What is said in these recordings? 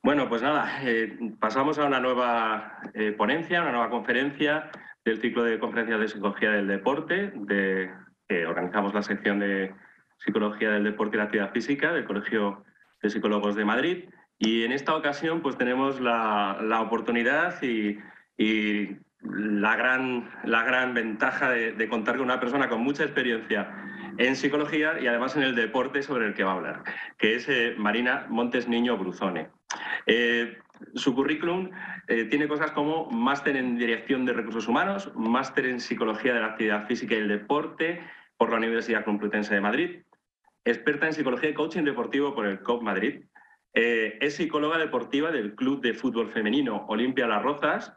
Bueno, pues nada, pasamos a una nueva ponencia, una nueva conferencia del ciclo de conferencias de psicología del deporte, que organizamos la sección de psicología del deporte y la actividad física del Colegio de Psicólogos de Madrid. Y en esta ocasión pues tenemos la oportunidad y la gran ventaja de contar con una persona con mucha experiencia en psicología y además en el deporte sobre el que va a hablar, que es Marina Montes Niño Bruzone. Su currículum tiene cosas como máster en Dirección de Recursos Humanos, máster en Psicología de la Actividad Física y el Deporte por la Universidad Complutense de Madrid, experta en Psicología y Coaching Deportivo por el COP Madrid, es psicóloga deportiva del Club de Fútbol Femenino Olimpia Las Rozas,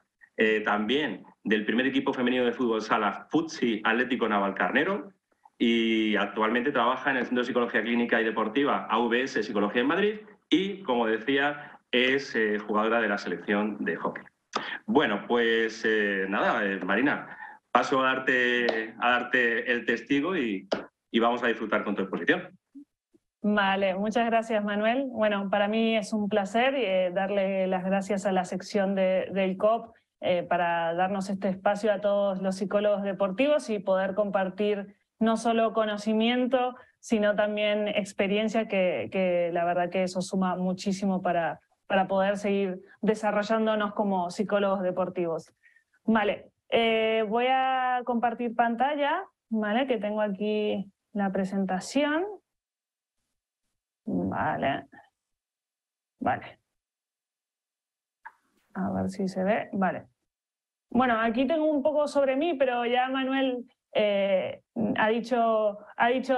también del primer equipo femenino de fútbol sala Futsi Atlético Navalcarnero, y actualmente trabaja en el Centro de Psicología Clínica y Deportiva AVS Psicología en Madrid y, como decía, es jugadora de la selección de hockey. Bueno, pues nada, Marina, paso a darte el testigo y vamos a disfrutar con tu exposición. Vale, muchas gracias, Manuel. Bueno, para mí es un placer darle las gracias a la sección del COP para darnos este espacio a todos los psicólogos deportivos y poder compartir no solo conocimiento, sino también experiencia, que la verdad que eso suma muchísimo para poder seguir desarrollándonos como psicólogos deportivos. Vale, voy a compartir pantalla, ¿vale? Que tengo aquí la presentación. Vale. A ver si se ve. Vale. Bueno, aquí tengo un poco sobre mí, pero ya Manuel ha dicho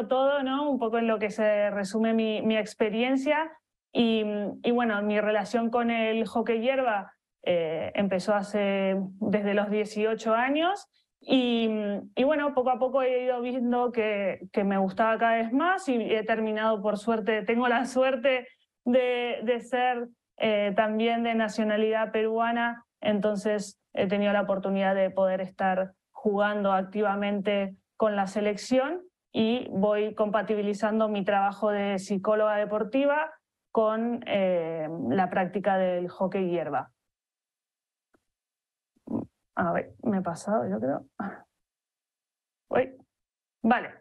todo, ¿no? Un poco en lo que se resume mi experiencia. Y bueno, mi relación con el hockey hierba empezó desde los 18 años. Y bueno, poco a poco he ido viendo que me gustaba cada vez más y he terminado, por suerte, tengo la suerte de ser también de nacionalidad peruana, entonces he tenido la oportunidad de poder estar jugando activamente con la selección y voy compatibilizando mi trabajo de psicóloga deportiva con la práctica del hockey hierba. A ver, me he pasado, yo creo. Uy. Vale.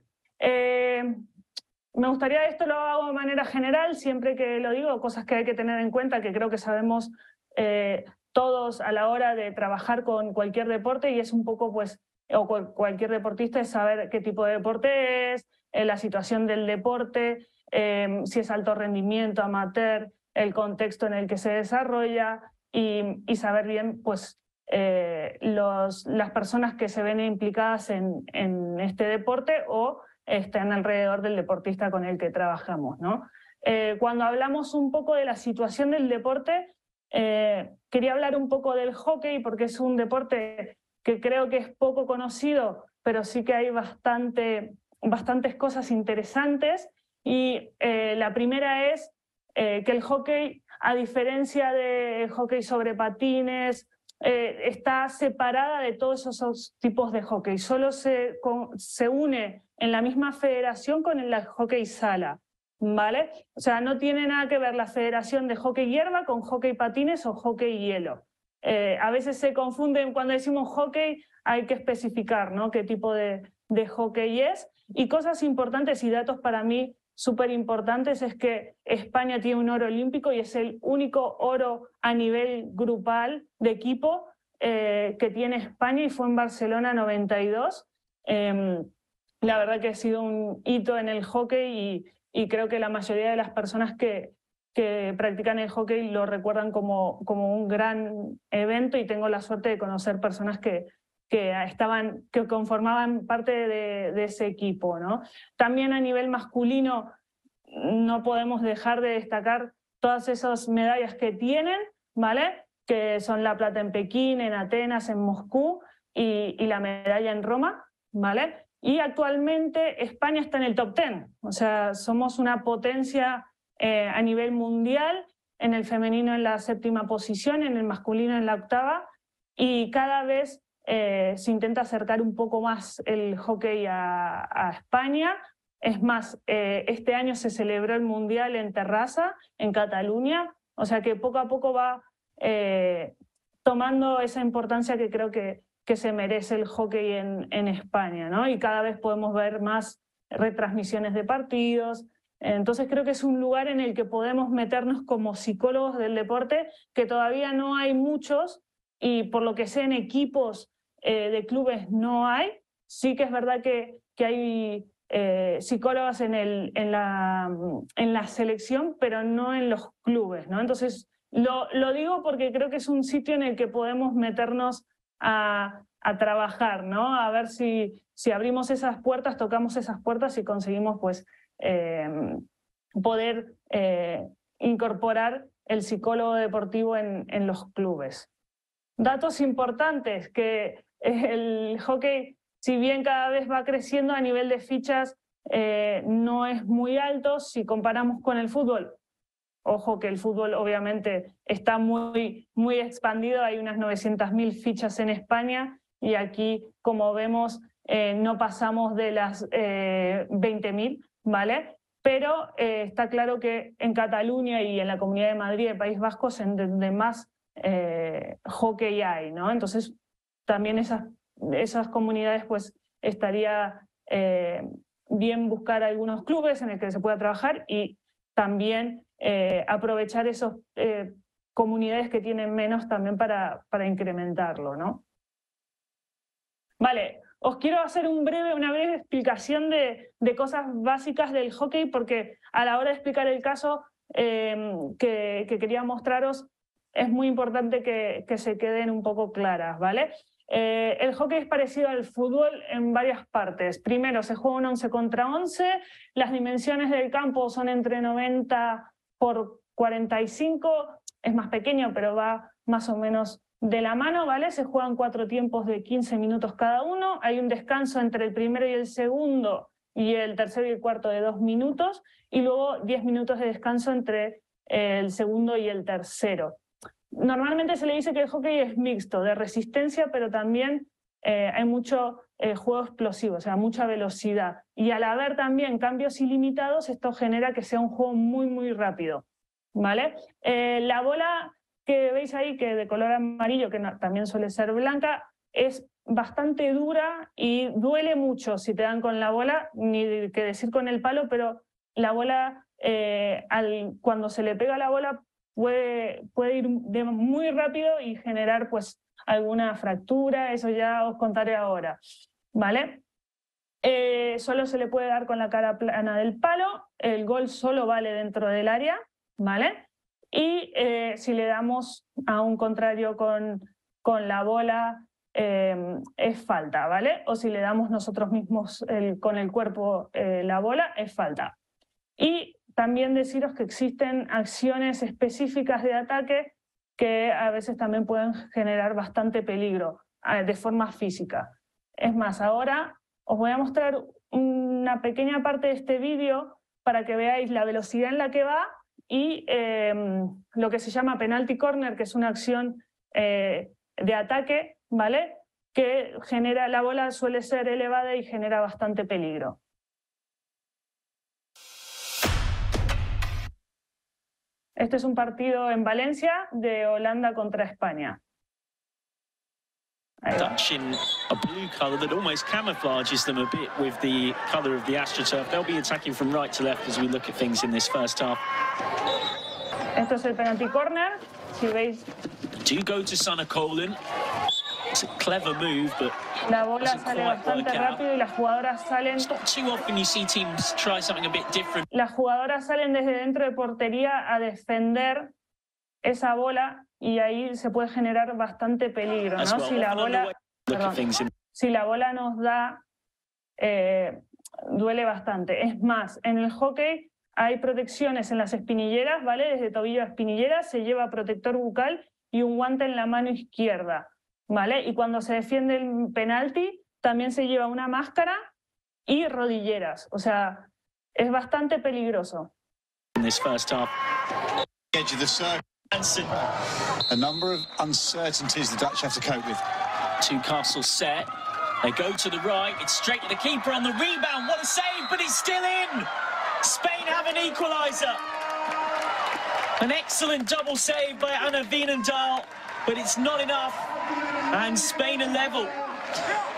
Me gustaría, esto lo hago de manera general, siempre que lo digo, cosas que hay que tener en cuenta, que creo que sabemos todos a la hora de trabajar con cualquier deporte, y es un poco, pues, o cualquier deportista, es saber qué tipo de deporte es, la situación del deporte, si es alto rendimiento, amateur, el contexto en el que se desarrolla, y saber bien, pues, las personas que se ven implicadas en este deporte o están alrededor del deportista con el que trabajamos, ¿no? Cuando hablamos un poco de la situación del deporte, quería hablar un poco del hockey, porque es un deporte que creo que es poco conocido, pero sí que hay bastantes cosas interesantes. Y la primera es que el hockey, a diferencia del hockey sobre patines, está separada de todos esos tipos de hockey. Solo se une en la misma federación con el hockey sala, ¿vale? O sea, no tiene nada que ver la federación de hockey hierba con hockey patines o hockey hielo. A veces se confunden cuando decimos hockey, hay que especificar, ¿no?, qué tipo de hockey es. Y cosas importantes y datos para mí súper importantes es que España tiene un oro olímpico y es el único oro a nivel grupal de equipo que tiene España, y fue en Barcelona 92. La verdad que ha sido un hito en el hockey y creo que la mayoría de las personas que practican el hockey lo recuerdan como un gran evento, y tengo la suerte de conocer personas que conformaban parte de ese equipo, ¿no? También a nivel masculino no podemos dejar de destacar todas esas medallas que tienen, ¿vale? Que son la plata en Pekín, en Atenas, en Moscú y la medalla en Roma, ¿vale? Y actualmente España está en el top 10, o sea, somos una potencia a nivel mundial, en el femenino en la 7ª posición, en el masculino en la 8ª, y cada vez se intenta acercar un poco más el hockey a España. Es más, este año se celebró el Mundial en Terrassa, en Cataluña, o sea que poco a poco va tomando esa importancia que creo que se merece el hockey en España, ¿no? Y cada vez podemos ver más retransmisiones de partidos. Entonces creo que es un lugar en el que podemos meternos como psicólogos del deporte, que todavía no hay muchos, y por lo que sé en equipos de clubes no hay. Sí que es verdad que hay psicólogas en la selección, pero no en los clubes, ¿no? Entonces lo digo porque creo que es un sitio en el que podemos meternos a trabajar, ¿no? A ver si abrimos esas puertas, tocamos esas puertas y conseguimos pues poder incorporar el psicólogo deportivo en los clubes. Datos importantes, que el hockey, si bien cada vez va creciendo a nivel de fichas, no es muy alto si comparamos con el fútbol. Ojo que el fútbol obviamente está muy expandido, hay unas 900.000 fichas en España y aquí, como vemos, no pasamos de las 20.000, ¿vale? Pero está claro que en Cataluña y en la Comunidad de Madrid y País Vasco es en donde más hockey hay, ¿no? Entonces también esas comunidades pues estaría bien buscar algunos clubes en el que se pueda trabajar y también aprovechar esas comunidades que tienen menos también para incrementarlo, ¿no? Vale, os quiero hacer una breve explicación de cosas básicas del hockey, porque a la hora de explicar el caso que quería mostraros es muy importante que se queden un poco claras, ¿vale? El hockey es parecido al fútbol en varias partes. Primero, se juega un 11 contra 11, las dimensiones del campo son entre 90 por 45, es más pequeño, pero va más o menos de la mano, ¿vale? Se juegan 4 tiempos de 15 minutos cada uno, hay un descanso entre el primero y el segundo, y el tercero y el cuarto de 2 minutos, y luego 10 minutos de descanso entre el segundo y el tercero. Normalmente se le dice que el hockey es mixto, de resistencia, pero también hay mucho juego explosivo, o sea, mucha velocidad. Y al haber también cambios ilimitados, esto genera que sea un juego muy rápido, ¿vale? La bola que veis ahí, que de color amarillo, que también suele ser blanca, es bastante dura y duele mucho si te dan con la bola, ni que decir con el palo, pero la bola, cuando se le pega la bola, puede ir muy rápido y generar pues alguna fractura, eso ya os contaré ahora, ¿vale? Solo se le puede dar con la cara plana del palo, el gol solo vale dentro del área, ¿vale? Y si le damos a un contrario con la bola, es falta, ¿vale? O si le damos nosotros mismos con el cuerpo la bola, es falta. Y también deciros que existen acciones específicas de ataque que a veces también pueden generar bastante peligro de forma física. Es más, ahora os voy a mostrar una pequeña parte de este vídeo para que veáis la velocidad en la que va y lo que se llama penalty corner, que es una acción de ataque, ¿vale? Que genera, la bola suele ser elevada y genera bastante peligro. Este es un partido en Valencia de Holanda contra España. Dutch in a blue colour that almost camouflages them a bit with the colour of the AstroTurf. They'll be attacking from right to left as we look at things in this first half. Esto es el penalty corner, si veis. Do go to Sanne Colin. It's a clever move, but la bola sale bastante rápido y las jugadoras salen. It's not too often you see teams try something a bit different. Las jugadoras salen desde dentro de portería a defender esa bola y ahí se puede generar bastante peligro, ¿no? Si la bola nos da, duele bastante. Es más, en el hockey hay protecciones en las espinilleras, ¿vale? Desde tobillo a espinillera se lleva protector bucal y un guante en la mano izquierda, ¿vale? Y cuando se defiende el penalti también se lleva una máscara y rodilleras. O sea, es bastante peligroso. A number of uncertainties the Dutch have to cope with. Newcastle set. They go to the right. It's straight to the keeper on the rebound. What a save, but it's still in. Spain have an equaliser. An excellent double save by Anna Wienendahl, but it's not enough. And Spain are level.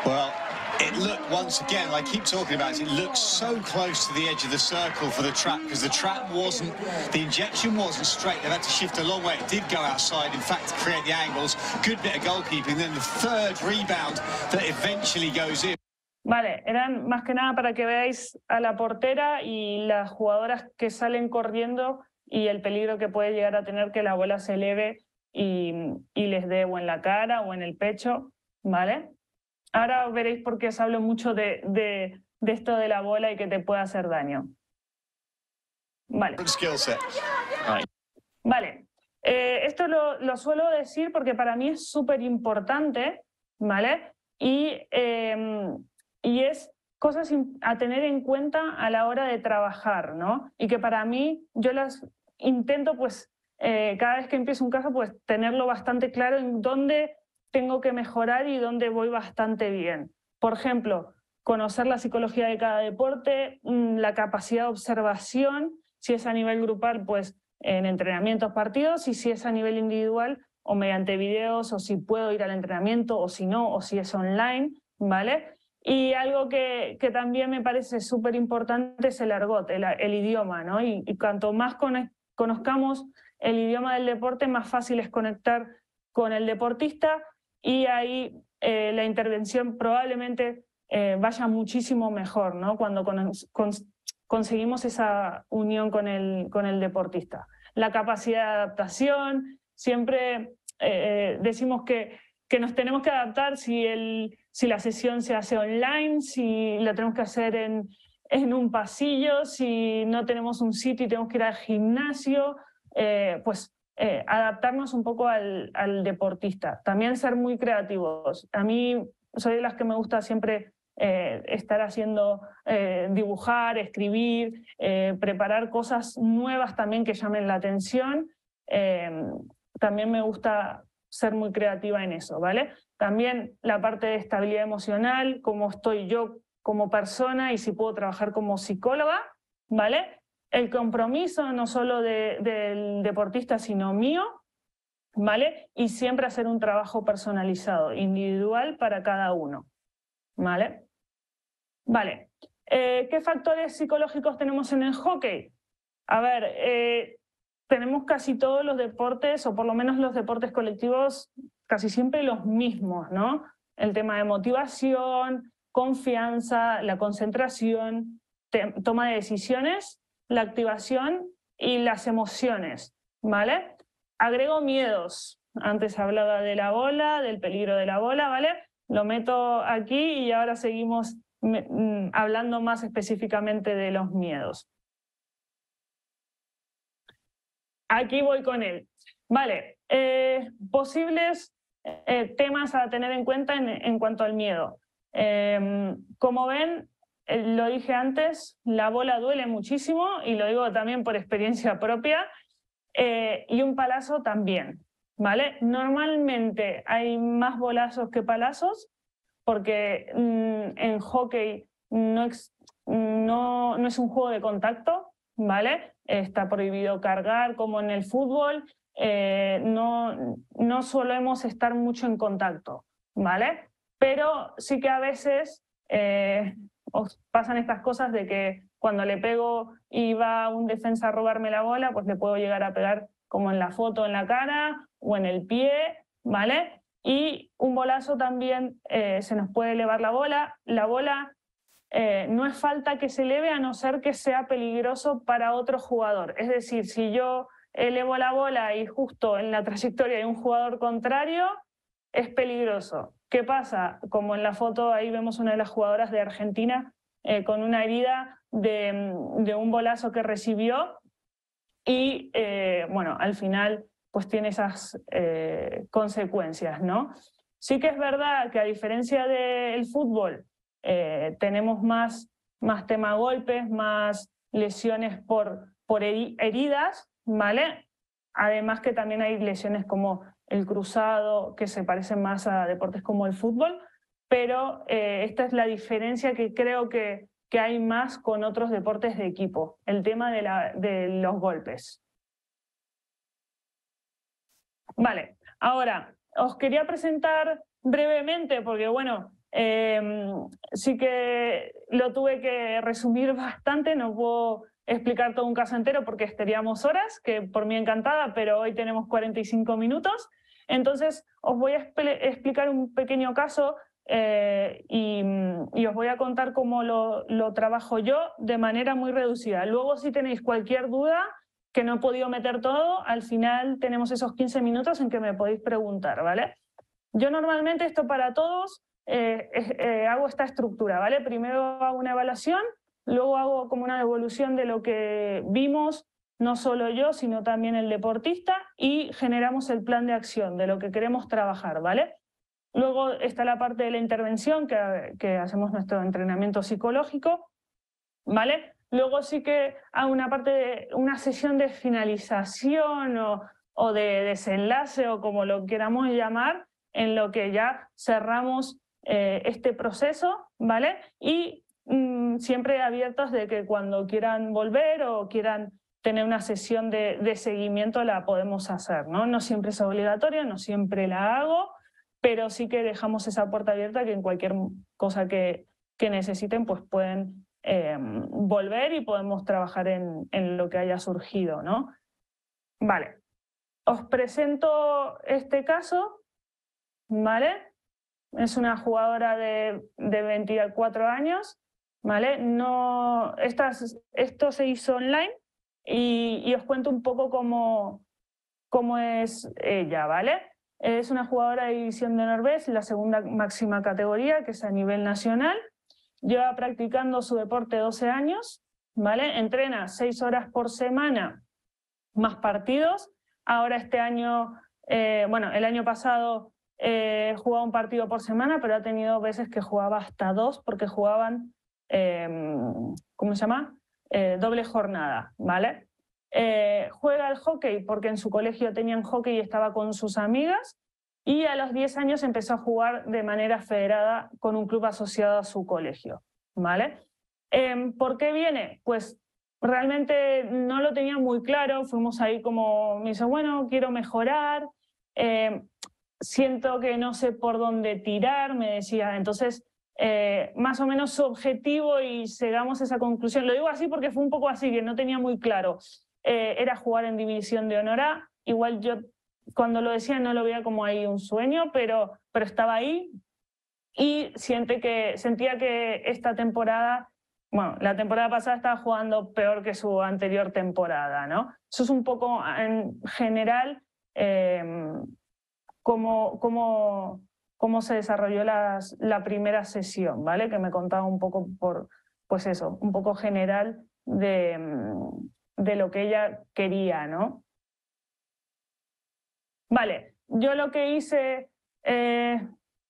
Well, it looked, once again, I keep talking about it looks so close to the edge of the circle for the trap, because the trap wasn't, the injection wasn't straight. They've had to shift a long way. It did go outside, in fact, to create the angles. Good bit of goalkeeping. Then the third rebound that eventually goes in. Vale, eran más que nada para que veáis a la portera y las jugadoras que salen corriendo y el peligro que puede llegar a tener que la bola se eleve y les dé o en la cara o en el pecho, ¿vale? Ahora veréis por qué os hablo mucho de esto de la bola y que te puede hacer daño. Vale. Vale. Esto lo suelo decir porque para mí es súper importante, ¿vale? Y es cosas a tener en cuenta a la hora de trabajar, ¿no? Y que para mí yo las intento, pues, cada vez que empiezo un caso, pues tenerlo bastante claro en dónde tengo que mejorar y dónde voy bastante bien. Por ejemplo, conocer la psicología de cada deporte, la capacidad de observación, si es a nivel grupal, pues en entrenamientos, partidos, y si es a nivel individual o mediante videos, o si puedo ir al entrenamiento o si no, o si es online, ¿vale? Y algo que también me parece súper importante es el argot, el idioma, ¿no? Y cuanto más conozcamos el idioma del deporte, más fácil es conectar con el deportista, y ahí la intervención probablemente vaya muchísimo mejor, ¿no? Cuando conseguimos esa unión con el deportista. La capacidad de adaptación, siempre decimos que nos tenemos que adaptar si la sesión se hace online, si la tenemos que hacer en un pasillo, si no tenemos un sitio y tenemos que ir al gimnasio, pues adaptarnos un poco al deportista. También ser muy creativos. A mí soy de las que me gusta siempre estar haciendo, dibujar, escribir, preparar cosas nuevas también que llamen la atención. También me gusta ser muy creativa en eso, ¿vale? También la parte de estabilidad emocional, cómo estoy yo como persona y si puedo trabajar como psicóloga, ¿vale? El compromiso no solo del deportista, sino mío, ¿vale? Y siempre hacer un trabajo personalizado, individual para cada uno, ¿vale? Vale. ¿Qué factores psicológicos tenemos en el hockey? A ver, tenemos casi todos los deportes, o por lo menos los deportes colectivos, casi siempre los mismos, ¿no? El tema de motivación, confianza, la concentración, toma de decisiones, la activación y las emociones, ¿vale? Agrego miedos. Antes hablaba de la bola, del peligro de la bola, ¿vale? Lo meto aquí y ahora seguimos hablando más específicamente de los miedos. Aquí voy con él. Vale, posibles temas a tener en cuenta en cuanto al miedo. Como ven, lo dije antes, la bola duele muchísimo, y lo digo también por experiencia propia, y un palazo también, ¿vale? Normalmente hay más bolazos que palazos, porque en hockey no es un juego de contacto, ¿vale? Está prohibido cargar como en el fútbol, no solemos estar mucho en contacto, ¿vale? Pero sí que a veces os pasan estas cosas de que cuando le pego y va un defensa a robarme la bola, pues le puedo llegar a pegar como en la foto en la cara o en el pie, ¿vale? Y un bolazo también se nos puede elevar la bola. La bola no es falta que se eleve a no ser que sea peligroso para otro jugador. Es decir, si yo elevo la bola y justo en la trayectoria hay un jugador contrario, es peligroso. ¿Qué pasa? Como en la foto ahí vemos una de las jugadoras de Argentina con una herida de un bolazo que recibió y, bueno, al final pues tiene esas consecuencias, ¿no? Sí que es verdad que a diferencia del fútbol, tenemos más tema golpes, más lesiones por heridas, ¿vale? Además que también hay lesiones como el cruzado, que se parecen más a deportes como el fútbol, pero esta es la diferencia que creo que hay más con otros deportes de equipo, el tema de los golpes. Vale, ahora os quería presentar brevemente, porque bueno, sí que lo tuve que resumir bastante, no puedo explicar todo un caso entero porque estaríamos horas, que por mí encantada, pero hoy tenemos 45 minutos. Entonces os voy a explicar un pequeño caso y os voy a contar cómo lo trabajo yo de manera muy reducida. Luego, si tenéis cualquier duda, que no he podido meter todo, al final tenemos esos 15 minutos en que me podéis preguntar, ¿vale? Yo normalmente, esto para todos, hago esta estructura, ¿vale? Primero hago una evaluación, luego hago como una devolución de lo que vimos, no solo yo, sino también el deportista, y generamos el plan de acción de lo que queremos trabajar, ¿vale? Luego está la parte de la intervención, que hacemos nuestro entrenamiento psicológico, ¿vale? Luego sí que hago una sesión de finalización o de desenlace, o como lo queramos llamar, en lo que ya cerramos este proceso, ¿vale? Y siempre abiertos de que cuando quieran volver o quieran tener una sesión de seguimiento la podemos hacer, ¿no? No siempre es obligatoria, no siempre la hago, pero sí que dejamos esa puerta abierta, que en cualquier cosa que necesiten pues pueden volver y podemos trabajar en lo que haya surgido, ¿no? Vale, os presento este caso, ¿vale? Es una jugadora de 24 años, ¿vale? No, esto se hizo online y os cuento un poco cómo es ella, ¿vale? Es una jugadora de división de honor B, la segunda máxima categoría, que es a nivel nacional. Lleva practicando su deporte 12 años, ¿vale? Entrena 6 horas por semana, más partidos. Ahora este año, bueno, el año pasado jugaba un partido por semana, pero ha tenido veces que jugaba hasta 2 porque jugaban, ¿cómo se llama? Doble jornada, ¿vale? Juega al hockey porque en su colegio tenían hockey y estaba con sus amigas, y a los 10 años empezó a jugar de manera federada con un club asociado a su colegio, ¿vale? ¿Por qué viene? Pues realmente no lo tenía muy claro, fuimos ahí como, me dice, bueno, quiero mejorar, siento que no sé por dónde tirar, me decía, entonces más o menos su objetivo, y llegamos a esa conclusión, lo digo así porque fue un poco así, que no tenía muy claro, era jugar en división de honor A. Igual yo cuando lo decía no lo veía como ahí un sueño, pero estaba ahí, y sentía que esta temporada, bueno, la temporada pasada estaba jugando peor que su anterior temporada, ¿no? Eso es un poco en general cómo se desarrolló la primera sesión, ¿vale? Que me contaba un poco pues eso, un poco general de lo que ella quería, ¿no? Vale, yo lo que hice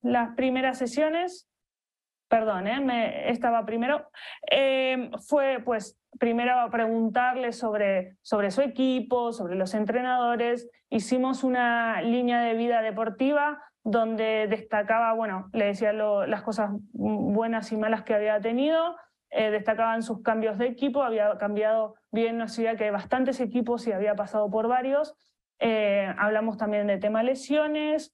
las primeras sesiones, perdón, estaba primero, fue pues primero preguntarle sobre su equipo, sobre los entrenadores. Hicimos una línea de vida deportiva donde destacaba, bueno, le decía las cosas buenas y malas que había tenido, destacaban sus cambios de equipo, había cambiado, vivía en una ciudad que hay bastantes equipos y había pasado por varios. Hablamos también de tema lesiones,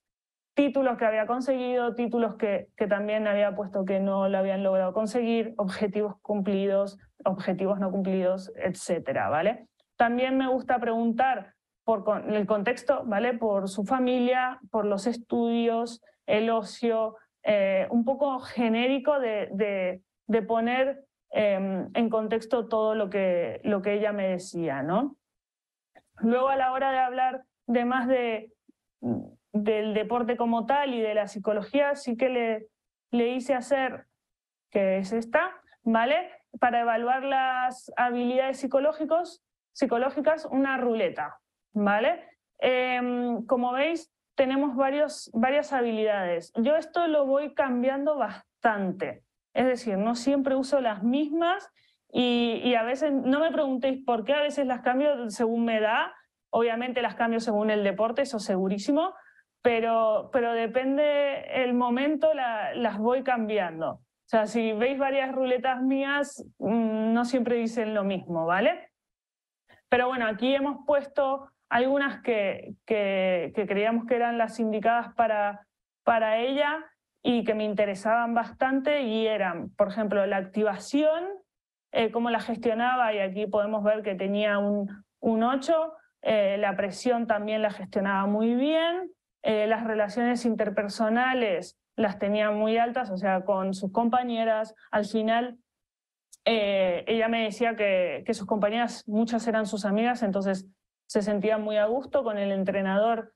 títulos que había conseguido, títulos que también había puesto que no lo habían logrado conseguir, objetivos cumplidos, objetivos no cumplidos, etcétera, ¿vale? También me gusta preguntar por el contexto, ¿vale? Por su familia, por los estudios, el ocio, un poco genérico de poner en contexto todo lo que ella me decía, ¿no? Luego, a la hora de hablar de más del deporte como tal y de la psicología, sí que le hice hacer, que es esta, ¿vale? Para evaluar las habilidades psicológicas, una ruleta, ¿vale? Como veis, tenemos varias habilidades. Yo esto lo voy cambiando bastante, es decir, no siempre uso las mismas. Y a veces, no me preguntéis por qué, a veces las cambio según me da, obviamente las cambio según el deporte, eso segurísimo, pero depende el momento, las voy cambiando. O sea, si veis varias ruletas mías, no siempre dicen lo mismo, ¿vale? Pero bueno, aquí hemos puesto algunas que creíamos que eran las indicadas para ella y que me interesaban bastante, y eran, por ejemplo, la activación, cómo la gestionaba, y aquí podemos ver que tenía un 8, la presión también la gestionaba muy bien, las relaciones interpersonales las tenía muy altas, o sea, con sus compañeras. Al final ella me decía que sus compañeras, muchas eran sus amigas, entonces se sentía muy a gusto con el entrenador.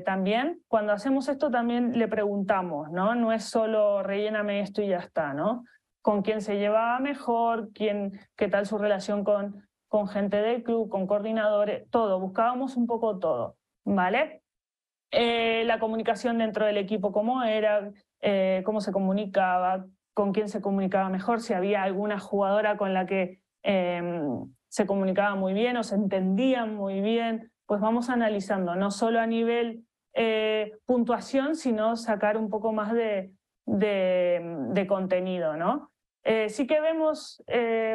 También, cuando hacemos esto también le preguntamos, ¿no? No es solo relléname esto y ya está, ¿no? Con quién se llevaba mejor, qué tal su relación con gente del club, con coordinadores, todo, buscábamos un poco todo, ¿vale? La comunicación dentro del equipo, cómo era, cómo se comunicaba, con quién se comunicaba mejor, si había alguna jugadora con la que se comunicaba muy bien o se entendían muy bien. Pues vamos analizando, no solo a nivel puntuación, sino sacar un poco más de contenido, ¿no? Sí que vemos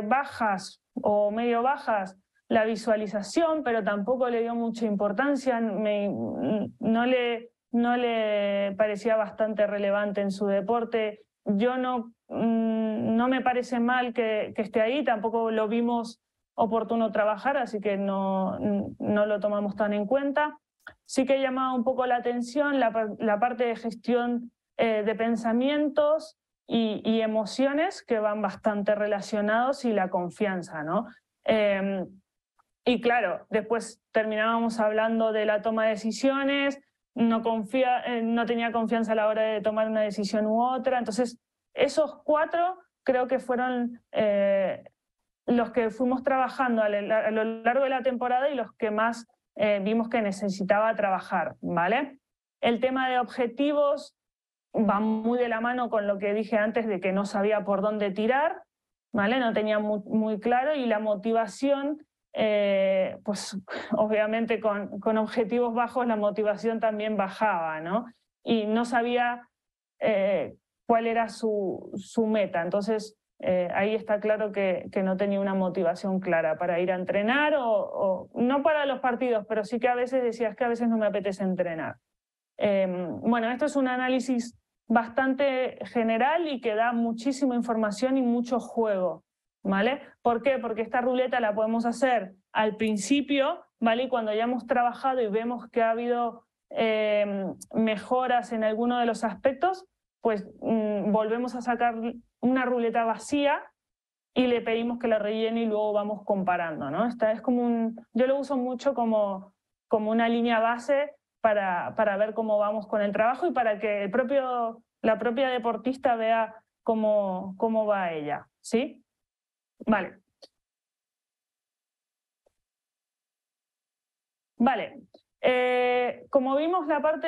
bajas o medio bajas la visualización, pero tampoco le dio mucha importancia, no le parecía bastante relevante en su deporte. Yo no me parece mal que esté ahí, tampoco lo vimos oportuno trabajar, así que no lo tomamos tan en cuenta. Sí que llamaba un poco la atención la parte de gestión de pensamientos y emociones, que van bastante relacionados, y la confianza, ¿no? Y claro, después terminábamos hablando de la toma de decisiones, no tenía confianza a la hora de tomar una decisión u otra. Entonces, esos 4 creo que fueron los que fuimos trabajando a lo largo de la temporada y los que más vimos que necesitaba trabajar, ¿vale? El tema de objetivos va muy de la mano con lo que dije antes, de que no sabía por dónde tirar, ¿vale? No tenía muy claro, y la motivación, pues obviamente con objetivos bajos la motivación también bajaba, ¿no? Y no sabía cuál era su meta. Entonces ahí está claro que no tenía una motivación clara para ir a entrenar, o no para los partidos, pero sí que a veces decía, es que a veces no me apetece entrenar. Bueno, esto es un análisis bastante general y que da muchísima información y mucho juego, ¿vale? ¿Por qué? Porque esta ruleta la podemos hacer al principio, ¿vale? Y cuando ya hemos trabajado y vemos que ha habido mejoras en alguno de los aspectos, pues volvemos a sacar una ruleta vacía y le pedimos que la rellene, y luego vamos comparando, ¿no? Esta es como yo lo uso mucho como una línea base para ver cómo vamos con el trabajo, y para que la propia deportista vea cómo va ella, ¿sí? Vale. Vale. Como vimos, la parte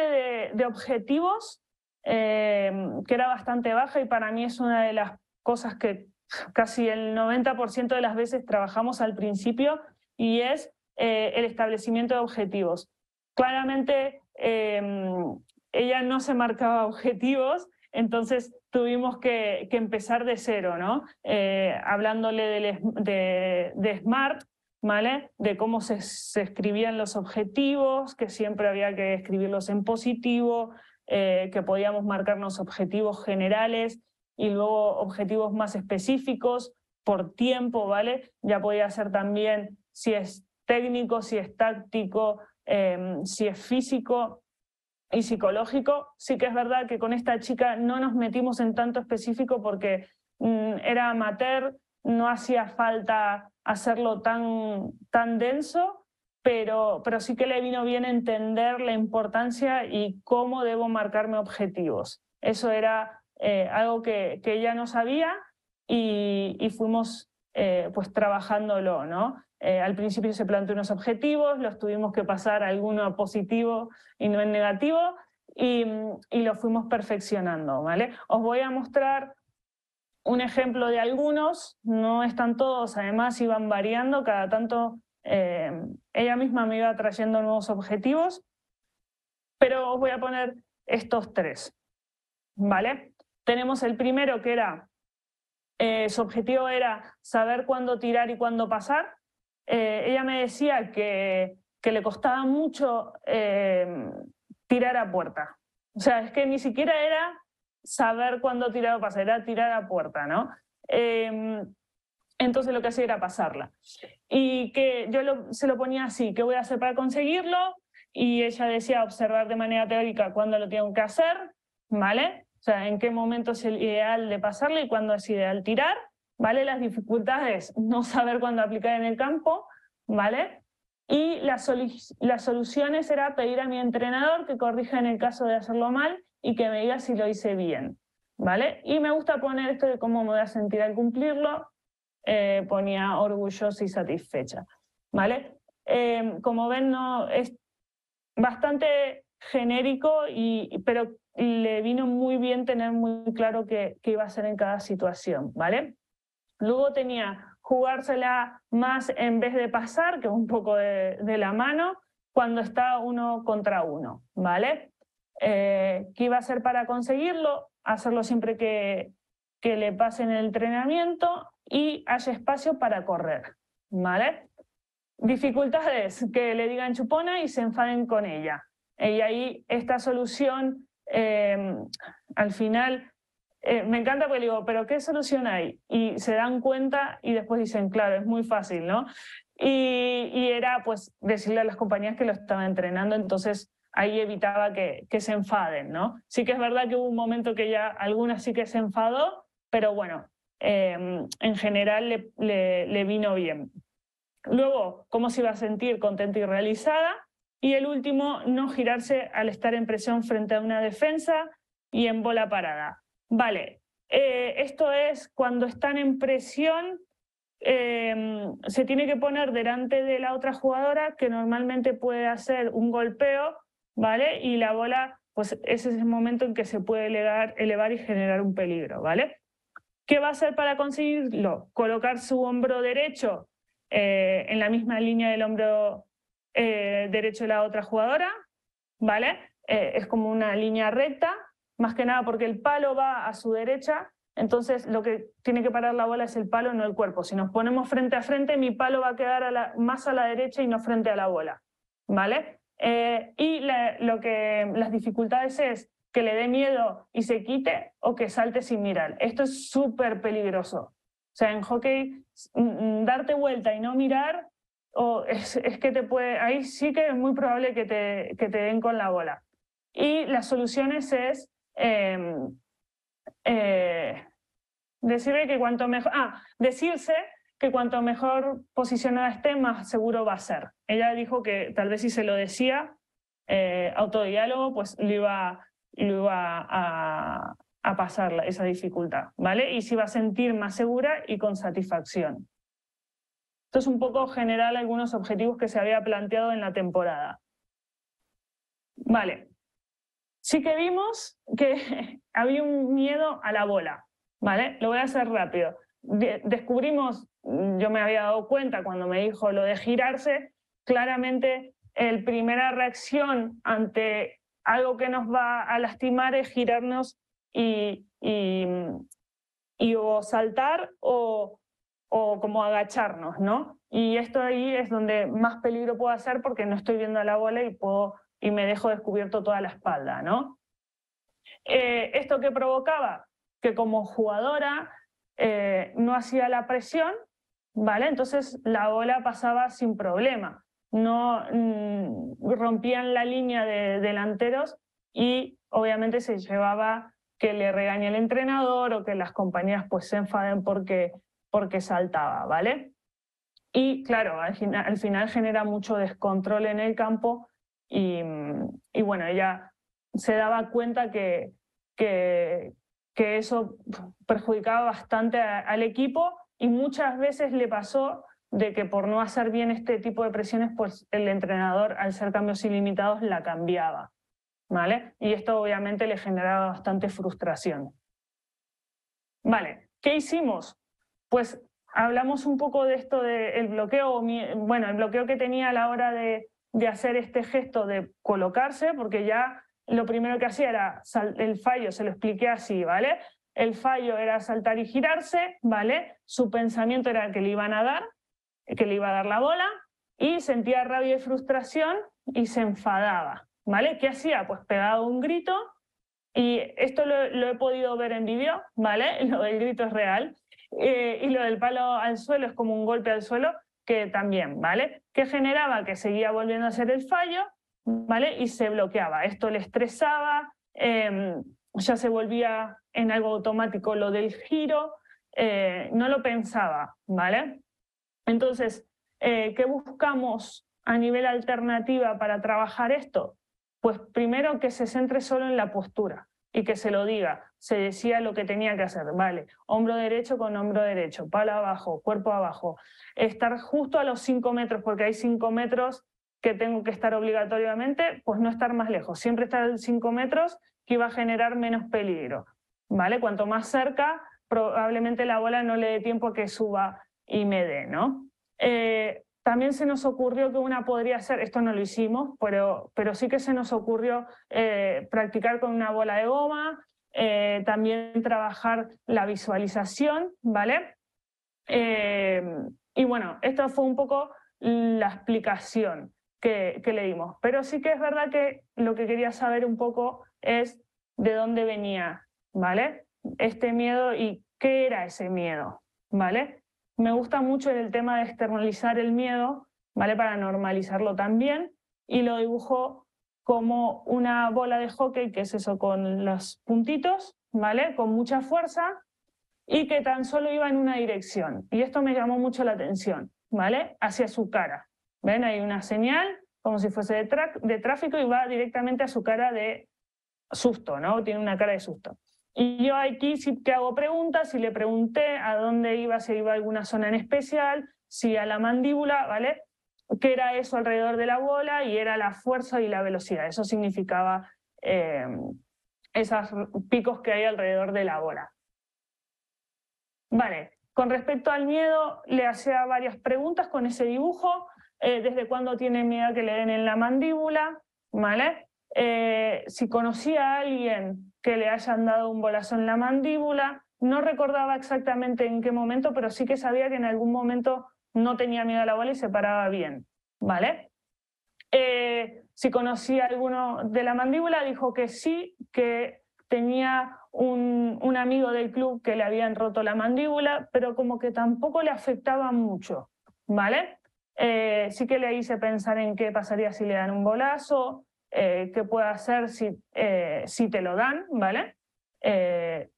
de objetivos, que era bastante baja, y para mí es una de las cosas que casi el 90% de las veces trabajamos al principio, y es el establecimiento de objetivos. Claramente ella no se marcaba objetivos, entonces tuvimos que empezar de cero, ¿no? Hablándole de SMART, ¿vale? De cómo se escribían los objetivos, que siempre había que escribirlos en positivo, que podíamos marcarnos objetivos generales y luego objetivos más específicos por tiempo, ¿vale? Ya podía ser también si es técnico, si es táctico, si es físico y psicológico. Sí que es verdad que con esta chica no nos metimos en tanto específico porque era amateur, no hacía falta hacerlo tan denso, pero sí que le vino bien entender la importancia y cómo debo marcarme objetivos. Eso era algo que ella no sabía, y fuimos pues trabajándolo, ¿no? Al principio se planteó unos objetivos, los tuvimos que pasar a alguno a positivo y no en negativo, y lo fuimos perfeccionando, ¿vale? Os voy a mostrar un ejemplo de algunos, no están todos, además iban variando, cada tanto ella misma me iba trayendo nuevos objetivos. pero os voy a poner estos tres, ¿vale? Tenemos el primero que era, su objetivo era saber cuándo tirar y cuándo pasar. Ella me decía que le costaba mucho tirar a puerta. O sea, es que ni siquiera era saber cuándo tirar o pasar, era tirar a puerta, ¿no? Entonces lo que hacía era pasarla. Y que yo se lo ponía así, ¿qué voy a hacer para conseguirlo? Y ella decía observar de manera teórica cuándo lo tengo que hacer, ¿vale? O sea, en qué momento es el ideal de pasarle y cuándo es ideal tirar, ¿vale? Las dificultades, no saber cuándo aplicar en el campo, ¿vale? Y las soluciones era pedir a mi entrenador que corrija en el caso de hacerlo mal y que me diga si lo hice bien, ¿vale? Y me gusta poner esto de cómo me voy a sentir al cumplirlo, ponía orgullosa y satisfecha, ¿vale? Como ven, no, es bastante genérico, pero le vino muy bien tener muy claro qué iba a hacer en cada situación, ¿vale? Luego tenía jugársela más en vez de pasar, que es un poco de la mano, cuando está 1 contra 1, ¿vale? ¿Qué iba a hacer para conseguirlo? Hacerlo siempre que le pasen el entrenamiento y haya espacio para correr, ¿vale? Dificultades, que le digan chupona y se enfaden con ella. Y ahí esta solución, al final, me encanta porque digo, ¿pero qué solución hay? Y se dan cuenta y después dicen, claro, es muy fácil, ¿no? Y era pues decirle a las compañías que lo estaban entrenando, entonces ahí evitaba que se enfaden, ¿no? Sí que es verdad que hubo un momento que ya algunas sí que se enfadó, pero bueno, en general le vino bien. Luego, cómo se iba a sentir contenta y realizada. Y el último, no girarse al estar en presión frente a una defensa y en bola parada. Vale, esto es cuando están en presión, se tiene que poner delante de la otra jugadora, que normalmente puede hacer un golpeo, ¿vale? Y la bola, pues ese es el momento en que se puede elevar y generar un peligro, ¿vale? ¿Qué va a hacer para conseguirlo? Colocar su hombro derecho en la misma línea del hombro derecho de la otra jugadora, ¿vale? Es como una línea recta, más que nada porque el palo va a su derecha, entonces lo que tiene que parar la bola es el palo, no el cuerpo. Si nos ponemos frente a frente, mi palo va a quedar más a la derecha y no frente a la bola, ¿vale? Y las dificultades es que le dé miedo y se quite o que salte sin mirar. Esto es súper peligroso. O sea, en hockey, darte vuelta y no mirar, es que te puede, ahí sí que es muy probable que te den con la bola. Y las soluciones es decirle que cuanto mejor, decirse que cuanto mejor posicionada esté, más seguro va a ser. Ella dijo que tal vez si se lo decía, autodiálogo, pues lo iba a pasar esa dificultad, ¿vale? Y se iba a sentir más segura y con satisfacción. Esto es un poco general algunos objetivos que se había planteado en la temporada. Vale. Sí que vimos que había un miedo a la bola, ¿vale? Lo voy a hacer rápido. Descubrimos, yo me había dado cuenta cuando me dijo lo de girarse, claramente la primera reacción ante algo que nos va a lastimar es girarnos y o saltar o como agacharnos, ¿no? Y esto ahí es donde más peligro puedo hacer porque no estoy viendo la bola y me dejo descubierto toda la espalda, ¿no? ¿Esto qué provocaba? Que como jugadora no hacía la presión, ¿vale? Entonces la bola pasaba sin problema. No rompían la línea de delanteros y obviamente se llevaba que le regañe el entrenador o que las compañías pues se enfaden porque saltaba, ¿vale? Y claro, al final genera mucho descontrol en el campo y bueno, ella se daba cuenta que eso perjudicaba bastante al equipo y muchas veces le pasó de que por no hacer bien este tipo de presiones, pues el entrenador, al ser cambios ilimitados, la cambiaba, ¿vale? Y esto obviamente le generaba bastante frustración. Vale, ¿qué hicimos? Pues hablamos un poco de esto del bloqueo, bueno, el bloqueo que tenía a la hora de de hacer este gesto de colocarse, porque ya lo primero que hacía era, el fallo se lo expliqué así, ¿vale? El fallo era saltar y girarse, ¿vale? Su pensamiento era que le iban a dar, que le iba a dar la bola, y sentía rabia y frustración y se enfadaba, ¿vale? ¿Qué hacía? Pues pegaba un grito, y esto lo he podido ver en vídeo, ¿vale? Lo del grito es real, y lo del palo al suelo es como un golpe al suelo, que también, ¿vale? Que generaba que seguía volviendo a hacer el fallo, ¿vale? Y se bloqueaba. Esto le estresaba, ya se volvía en algo automático lo del giro, no lo pensaba, ¿vale? Entonces, ¿qué buscamos a nivel alternativa para trabajar esto? Pues primero que se centre solo en la postura y que se lo diga. Se decía lo que tenía que hacer, vale, hombro derecho con hombro derecho, palo abajo, cuerpo abajo, estar justo a los 5 metros, porque hay 5 metros que tengo que estar obligatoriamente, pues no estar más lejos, siempre estar a 5 metros que iba a generar menos peligro, ¿vale? Cuanto más cerca, probablemente la bola no le dé tiempo a que suba y me dé, ¿no? También se nos ocurrió que una podría ser, esto no lo hicimos, pero sí que se nos ocurrió practicar con una bola de goma, también trabajar la visualización, ¿vale? Y bueno, esta fue un poco la explicación que le dimos. Pero sí que es verdad que lo que quería saber un poco es de dónde venía, ¿vale? Este miedo y qué era ese miedo, ¿vale? Me gusta mucho el tema de externalizar el miedo, ¿vale? Para normalizarlo también, y lo dibujo como una bola de hockey, que es eso con los puntitos, ¿vale? Con mucha fuerza y que tan solo iba en una dirección. Y esto me llamó mucho la atención, ¿vale? Hacia su cara. ¿Ven? Hay una señal como si fuese de tráfico y va directamente a su cara de susto, ¿no? Tiene una cara de susto. Y yo aquí sí que hago preguntas y le pregunté a dónde iba, si iba a alguna zona en especial, si a la mandíbula, ¿vale? ¿Qué era eso alrededor de la bola? Y era la fuerza y la velocidad. Eso significaba esos picos que hay alrededor de la bola. Vale, con respecto al miedo, le hacía varias preguntas con ese dibujo. ¿Desde cuándo tiene miedo a que le den en la mandíbula? ¿Vale? Si conocía a alguien que le hayan dado un bolazo en la mandíbula, no recordaba exactamente en qué momento, pero sí que sabía que en algún momento no tenía miedo a la bola y se paraba bien, ¿vale? Si conocía a alguno de la mandíbula, dijo que sí, que tenía un amigo del club que le habían roto la mandíbula, pero como que tampoco le afectaba mucho, ¿vale? Sí que le hice pensar en qué pasaría si le dan un bolazo, qué puede hacer si te lo dan, ¿vale?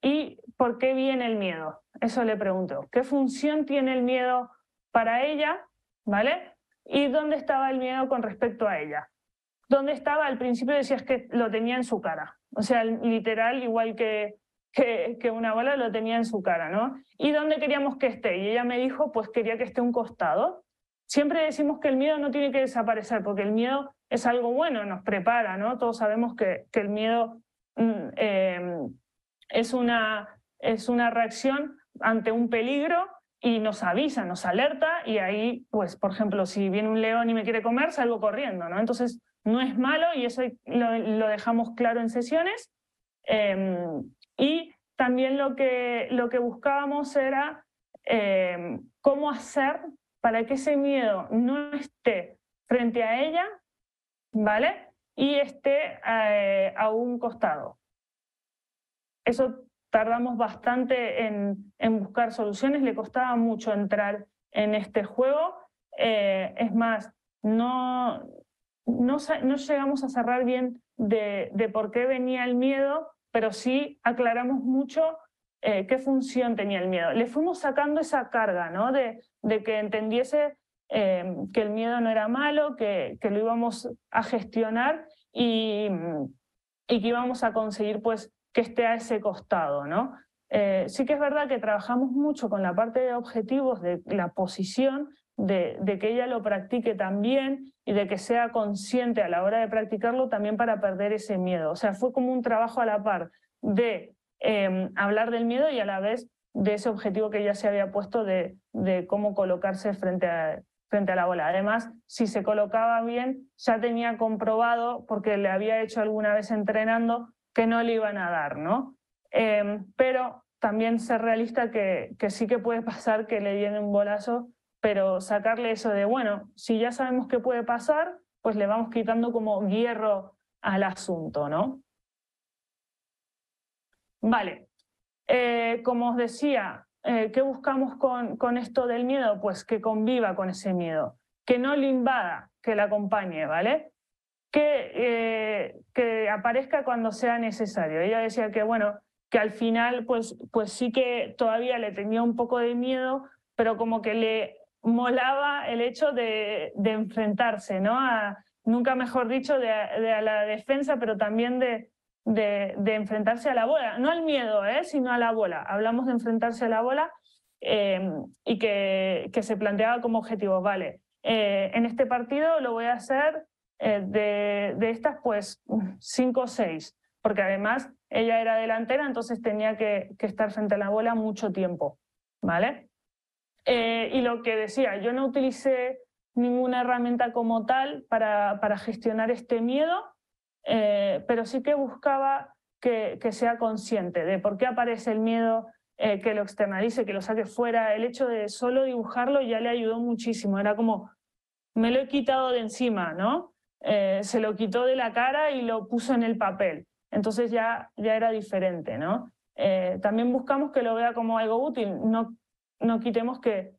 ¿Y por qué viene el miedo? Eso le pregunto. ¿Qué función tiene el miedo para ella? ¿Vale? ¿Y dónde estaba el miedo con respecto a ella? ¿Dónde estaba? Al principio decías que lo tenía en su cara. O sea, literal, igual que una bola, lo tenía en su cara, ¿no? ¿Y dónde queríamos que esté? Y ella me dijo, pues quería que esté a un costado. Siempre decimos que el miedo no tiene que desaparecer, porque el miedo es algo bueno, nos prepara, ¿no? Todos sabemos que el miedo es una reacción ante un peligro y nos avisa, nos alerta, y ahí, pues, por ejemplo, si viene un león y me quiere comer, salgo corriendo, ¿no? Entonces, no es malo, y eso lo dejamos claro en sesiones. Y también lo que buscábamos era cómo hacer para que ese miedo no esté frente a ella, ¿vale? Y esté a un costado. Eso tardamos bastante en buscar soluciones, le costaba mucho entrar en este juego. Es más, no llegamos a cerrar bien de por qué venía el miedo, pero sí aclaramos mucho qué función tenía el miedo. Le fuimos sacando esa carga, ¿no? De que entendiese que el miedo no era malo, que lo íbamos a gestionar y que íbamos a conseguir, pues, que esté a ese costado, ¿no? Sí que es verdad que trabajamos mucho con la parte de objetivos, de la posición, de que ella lo practique también y de que sea consciente a la hora de practicarlo también para perder ese miedo. O sea, fue como un trabajo a la par de hablar del miedo y a la vez de ese objetivo que ella se había puesto de cómo colocarse frente frente a la bola. Además, si se colocaba bien, ya tenía comprobado, porque le había hecho alguna vez entrenando, que no le iban a dar, ¿no? Pero también ser realista que sí que puede pasar que le den un bolazo, pero sacarle eso de, bueno, si ya sabemos que puede pasar, pues le vamos quitando como hierro al asunto, ¿no? Vale, como os decía, ¿qué buscamos con esto del miedo? Pues que conviva con ese miedo, que no le invada, que le acompañe, ¿vale? Que aparezca cuando sea necesario. Ella decía que, bueno, que al final pues sí que todavía le tenía un poco de miedo, pero como que le molaba el hecho de enfrentarse, ¿no? Nunca mejor dicho, a la defensa, pero también de enfrentarse a la bola. No al miedo, sino a la bola. Hablamos de enfrentarse a la bola y que se planteaba como objetivo, vale, en este partido lo voy a hacer de estas pues 5 o 6, porque además ella era delantera, entonces tenía que estar frente a la bola mucho tiempo, ¿vale? Y lo que decía, yo no utilicé ninguna herramienta como tal para gestionar este miedo, pero sí que buscaba que sea consciente de por qué aparece el miedo, que lo externalice, que lo saque fuera. El hecho de solo dibujarlo ya le ayudó muchísimo, era como, me lo he quitado de encima, ¿no? Se lo quitó de la cara y lo puso en el papel. Entonces ya era diferente, ¿no? También buscamos que lo vea como algo útil, no quitemos que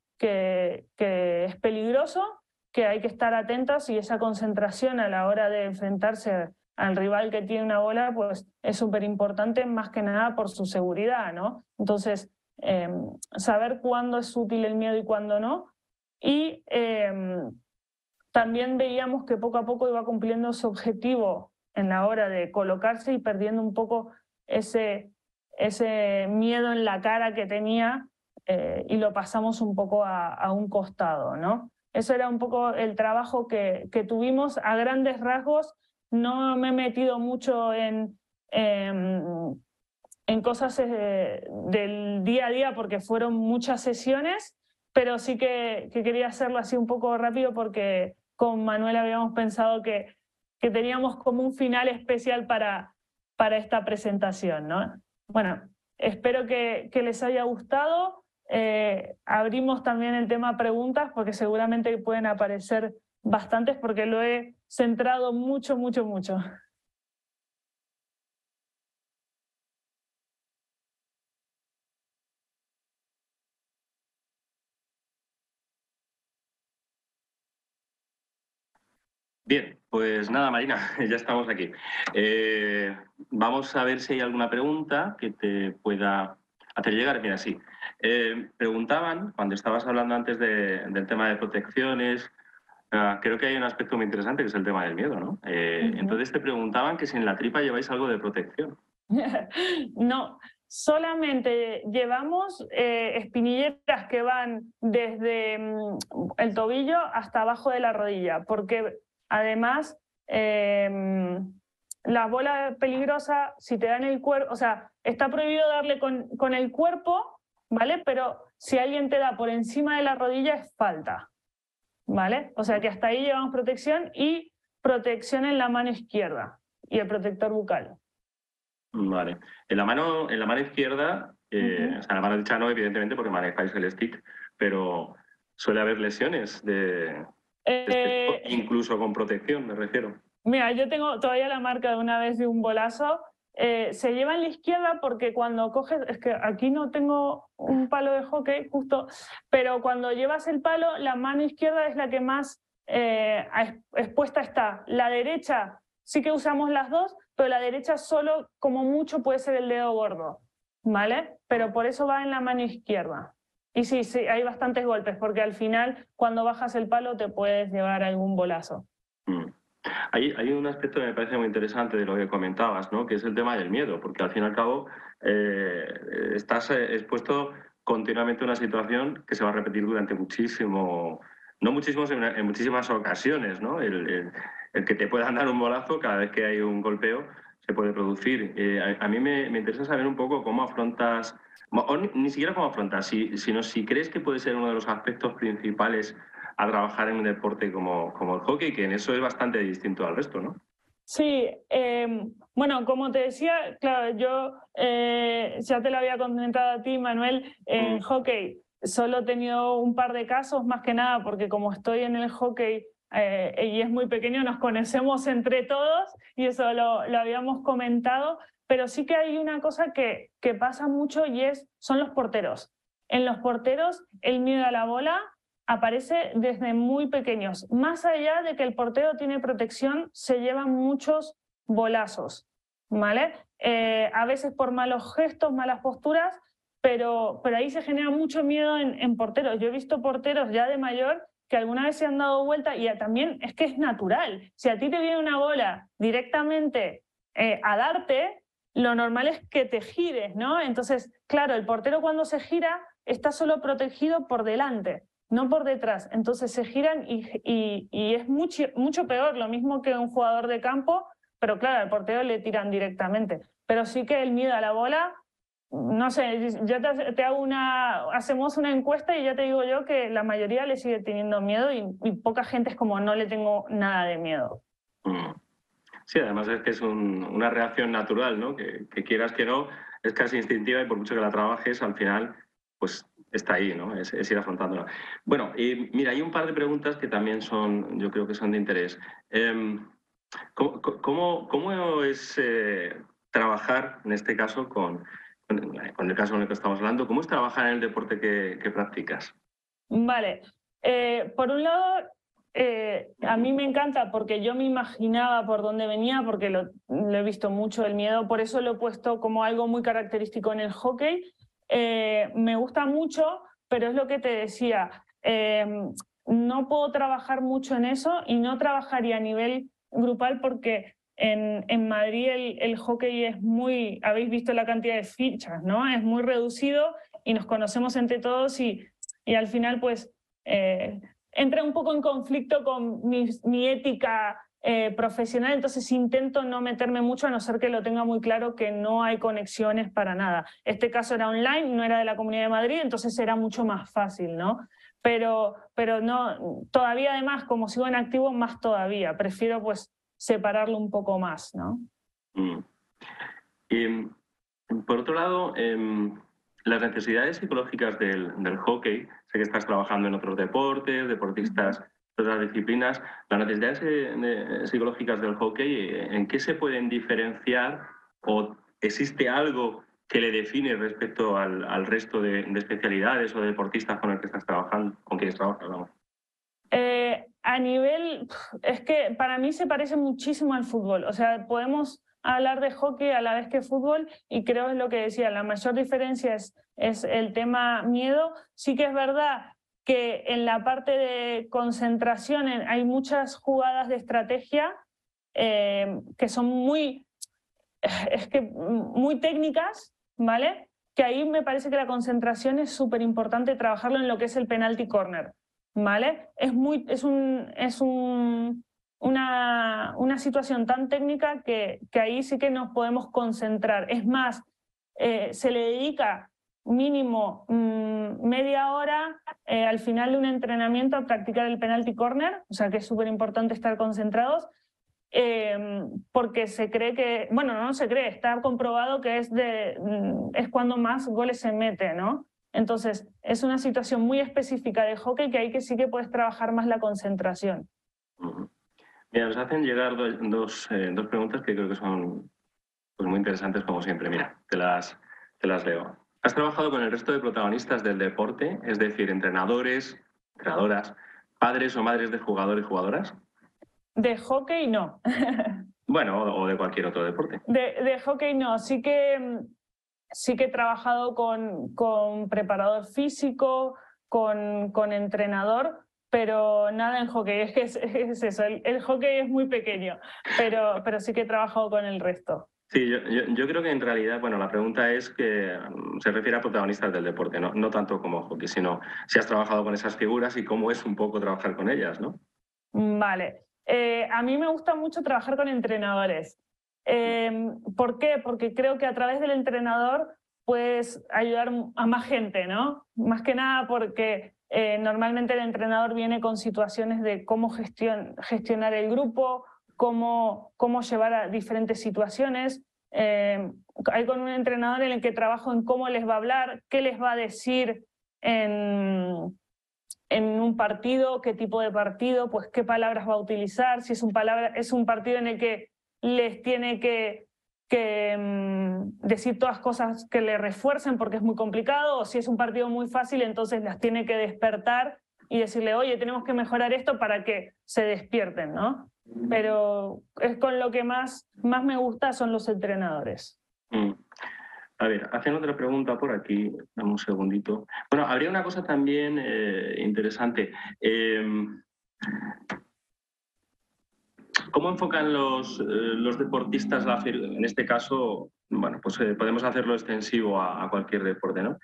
es peligroso, que hay que estar atentos y esa concentración a la hora de enfrentarse al rival que tiene una bola, pues es súper importante, más que nada por su seguridad, ¿no? Entonces, saber cuándo es útil el miedo y cuándo no. Y también veíamos que poco a poco iba cumpliendo su objetivo en la hora de colocarse y perdiendo un poco ese miedo en la cara que tenía, y lo pasamos un poco a un costado, ¿no? Eso era un poco el trabajo que tuvimos a grandes rasgos. No me he metido mucho en cosas del día a día porque fueron muchas sesiones, pero sí que quería hacerlo así un poco rápido porque con Manuel habíamos pensado que teníamos como un final especial para esta presentación, ¿no? Bueno, espero que les haya gustado. Abrimos también el tema preguntas porque seguramente pueden aparecer bastantes porque lo he centrado mucho. Bien, pues nada, Marina, ya estamos aquí. Vamos a ver si hay alguna pregunta que te pueda hacer llegar. Mira, sí. Preguntaban, cuando estabas hablando antes del tema de protecciones, creo que hay un aspecto muy interesante que es el tema del miedo, ¿no? Entonces te preguntaban que si en la tripa lleváis algo de protección. No, solamente llevamos espinilleras que van desde el tobillo hasta abajo de la rodilla, porque además la bola peligrosa, si te dan el cuerpo, o sea, está prohibido darle con el cuerpo, ¿vale? Pero si alguien te da por encima de la rodilla es falta, ¿vale? O sea que hasta ahí llevamos protección y protección en la mano izquierda y el protector bucal. Vale. En la mano izquierda, o sea, en la mano derecha no, evidentemente, porque manejáis el stick, pero suele haber lesiones de este tipo, incluso con protección, me refiero. Mira, yo tengo todavía la marca de una vez de un bolazo. Se lleva en la izquierda porque cuando coges, es que aquí no tengo un palo de hockey justo, pero cuando llevas el palo, la mano izquierda es la que más expuesta está. La derecha sí que usamos las dos, pero la derecha solo, como mucho, puede ser el dedo gordo, ¿vale? Pero por eso va en la mano izquierda. Y sí, hay bastantes golpes, porque al final, cuando bajas el palo, te puedes llevar algún bolazo. Hay un aspecto que me parece muy interesante de lo que comentabas, ¿no? Que es el tema del miedo, porque al fin y al cabo estás expuesto continuamente a una situación que se va a repetir durante en muchísimas ocasiones, ¿no? El que te puedan dar un bolazo cada vez que hay un golpeo se puede producir. A mí me interesa saber un poco cómo afrontas, o ni siquiera cómo afrontas, sino si crees que puede ser uno de los aspectos principales a trabajar en un deporte como el hockey, que en eso es bastante distinto al resto, ¿no? Sí, bueno, como te decía, claro, yo ya te lo había comentado a ti, Manuel, en hockey solo he tenido un par de casos, más que nada porque como estoy en el hockey y es muy pequeño, nos conocemos entre todos y eso lo habíamos comentado, pero sí que hay una cosa que pasa mucho y son los porteros. En los porteros el miedo a la bola aparece desde muy pequeños. Más allá de que el portero tiene protección, se llevan muchos bolazos, ¿vale? A veces por malos gestos, malas posturas, pero ahí se genera mucho miedo en porteros. Yo he visto porteros ya de mayor que alguna vez se han dado vuelta y también es que es natural. Si a ti te viene una bola directamente a darte, lo normal es que te gires, ¿no? Entonces, claro, el portero cuando se gira está solo protegido por delante, no por detrás. Entonces se giran y es mucho peor, lo mismo que un jugador de campo, pero claro, al portero le tiran directamente. Pero sí que el miedo a la bola, no sé, yo hacemos una encuesta y ya te digo yo que la mayoría le sigue teniendo miedo y poca gente es como no le tengo nada de miedo. Sí, además es que es una reacción natural, ¿no? Que quieras que no, es casi instintiva y por mucho que la trabajes, al final, pues está ahí, ¿no? Es ir afrontándola. Bueno, y mira, hay un par de preguntas que también yo creo que son de interés. ¿Cómo es trabajar, en este caso, con el caso en el que estamos hablando, cómo es trabajar en el deporte que practicas? Vale, por un lado, a mí me encanta porque yo me imaginaba por dónde venía, porque lo he visto mucho el miedo, por eso lo he puesto como algo muy característico en el hockey. Me gusta mucho, pero es lo que te decía, no puedo trabajar mucho en eso y no trabajaría a nivel grupal porque en Madrid el hockey es muy, habéis visto la cantidad de fichas, ¿no? Es muy reducido y nos conocemos entre todos y al final pues entra un poco en conflicto con mi ética profesional, entonces intento no meterme mucho a no ser que lo tenga muy claro que no hay conexiones para nada. Este caso era online, no era de la Comunidad de Madrid, entonces era mucho más fácil, ¿no? Pero no, todavía además, como sigo en activo, más todavía. Prefiero pues separarlo un poco más, ¿no? Y por otro lado, las necesidades psicológicas del hockey, sé que estás trabajando en otros deportes, deportistas de otras disciplinas, las necesidades psicológicas del hockey, ¿en qué se pueden diferenciar o existe algo que le define respecto al resto de especialidades o de deportistas con el que estás trabajando, con quienes trabajas, vamos? A nivel, es que para mí se parece muchísimo al fútbol, o sea, podemos hablar de hockey a la vez que fútbol y creo es lo que decía, la mayor diferencia es el tema miedo. Sí que es verdad que en la parte de concentración hay muchas jugadas de estrategia que son muy técnicas, ¿vale? Que ahí me parece que la concentración es súper importante trabajarlo en lo que es el penalty corner, ¿vale? Es una situación tan técnica que ahí sí que nos podemos concentrar. Es más, se le dedica mínimo media hora al final de un entrenamiento a practicar el penalty corner, o sea que es súper importante estar concentrados, porque se cree que, bueno, no se cree, está comprobado que es cuando más goles se mete, ¿no? Entonces, es una situación muy específica de hockey que ahí que sí que puedes trabajar más la concentración. Mira, nos hacen llegar dos preguntas que creo que son pues, muy interesantes como siempre. Mira, te las leo. ¿Has trabajado con el resto de protagonistas del deporte, es decir, entrenadores, entrenadoras, padres o madres de jugadores y jugadoras? De hockey no. Bueno, o de cualquier otro deporte. De hockey no, sí que he trabajado con preparador físico, con entrenador, pero nada en hockey, es que es eso, el hockey es muy pequeño, pero sí que he trabajado con el resto. Sí, yo creo que en realidad, bueno, la pregunta es que se refiere a protagonistas del deporte, no tanto como hockey, sino si has trabajado con esas figuras y cómo es un poco trabajar con ellas, ¿no? Vale. A mí me gusta mucho trabajar con entrenadores. ¿Por qué? Porque creo que a través del entrenador puedes ayudar a más gente, ¿no? Más que nada porque normalmente el entrenador viene con situaciones de cómo gestionar el grupo, cómo llevar a diferentes situaciones. Hay con un entrenador en el que trabajo en cómo les va a hablar, qué les va a decir en un partido, qué tipo de partido, pues qué palabras va a utilizar, si es un partido en el que les tiene que decir todas cosas que le refuercen porque es muy complicado, o si es un partido muy fácil, entonces las tiene que despertar y decirle, oye, tenemos que mejorar esto para que se despierten, ¿no? Pero es con lo que más me gusta son los entrenadores. A ver, hacen otra pregunta por aquí, dame un segundito. Bueno, habría una cosa también interesante. ¿Cómo enfocan los deportistas en este caso? Bueno, pues podemos hacerlo extensivo a cualquier deporte, ¿no?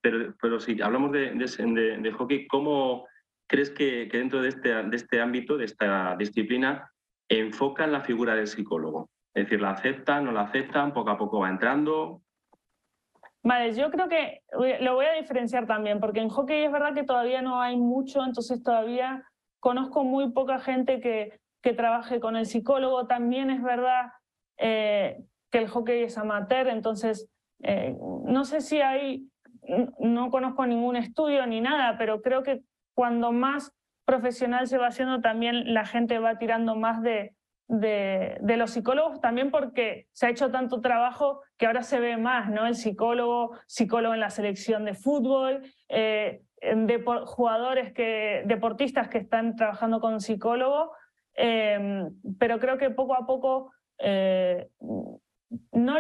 Pero si hablamos de hockey, ¿cómo crees que dentro de este ámbito, de esta disciplina, enfocan la figura del psicólogo? Es decir, ¿la aceptan, no la aceptan? ¿Poco a poco va entrando? Vale, yo creo que lo voy a diferenciar también, porque en hockey es verdad que todavía no hay mucho, entonces todavía conozco muy poca gente que trabaje con el psicólogo. También es verdad que el hockey es amateur, entonces no sé si no conozco ningún estudio ni nada, pero creo que cuando más profesional se va haciendo, también la gente va tirando más de los psicólogos, también porque se ha hecho tanto trabajo que ahora se ve más, ¿no? El psicólogo en la selección de fútbol, deportistas que están trabajando con psicólogo, pero creo que poco a poco no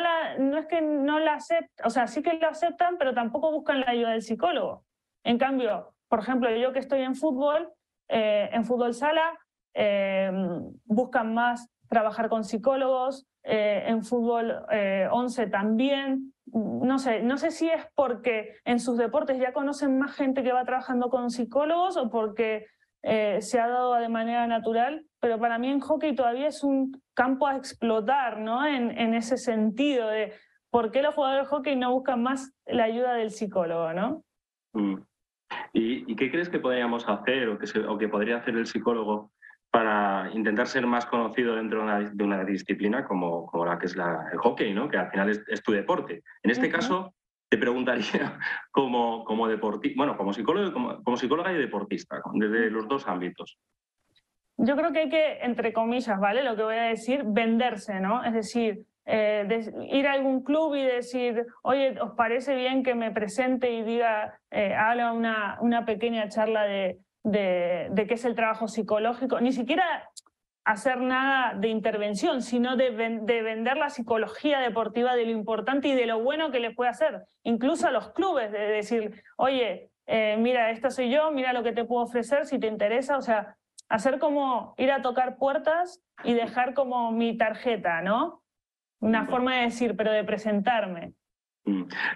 es que no la aceptan, o sea, sí que lo aceptan, pero tampoco buscan la ayuda del psicólogo. En cambio, por ejemplo, yo que estoy en fútbol sala, buscan más trabajar con psicólogos, en fútbol 11 también. No sé si es porque en sus deportes ya conocen más gente que va trabajando con psicólogos o porque se ha dado de manera natural, pero para mí en hockey todavía es un campo a explotar, ¿no? En ese sentido de por qué los jugadores de hockey no buscan más la ayuda del psicólogo, ¿no? ¿Y qué crees que podríamos hacer o que podría hacer el psicólogo para intentar ser más conocido dentro de una disciplina como la que es el hockey, ¿no? Que al final es tu deporte? En este caso, te preguntaría como psicóloga y deportista, desde los dos ámbitos. Yo creo que hay que, entre comillas, ¿vale? Lo que voy a decir, venderse, ¿no? Es decir, ir a algún club y decir, oye, ¿os parece bien que me presente y diga, haga una pequeña charla de qué es el trabajo psicológico? Ni siquiera hacer nada de intervención, sino de vender la psicología deportiva, de lo importante y de lo bueno que le puede hacer, incluso a los clubes, de decir, oye, mira, esta soy yo, mira lo que te puedo ofrecer si te interesa, o sea, hacer como ir a tocar puertas y dejar como mi tarjeta, ¿no? Una forma de decir, pero de presentarme.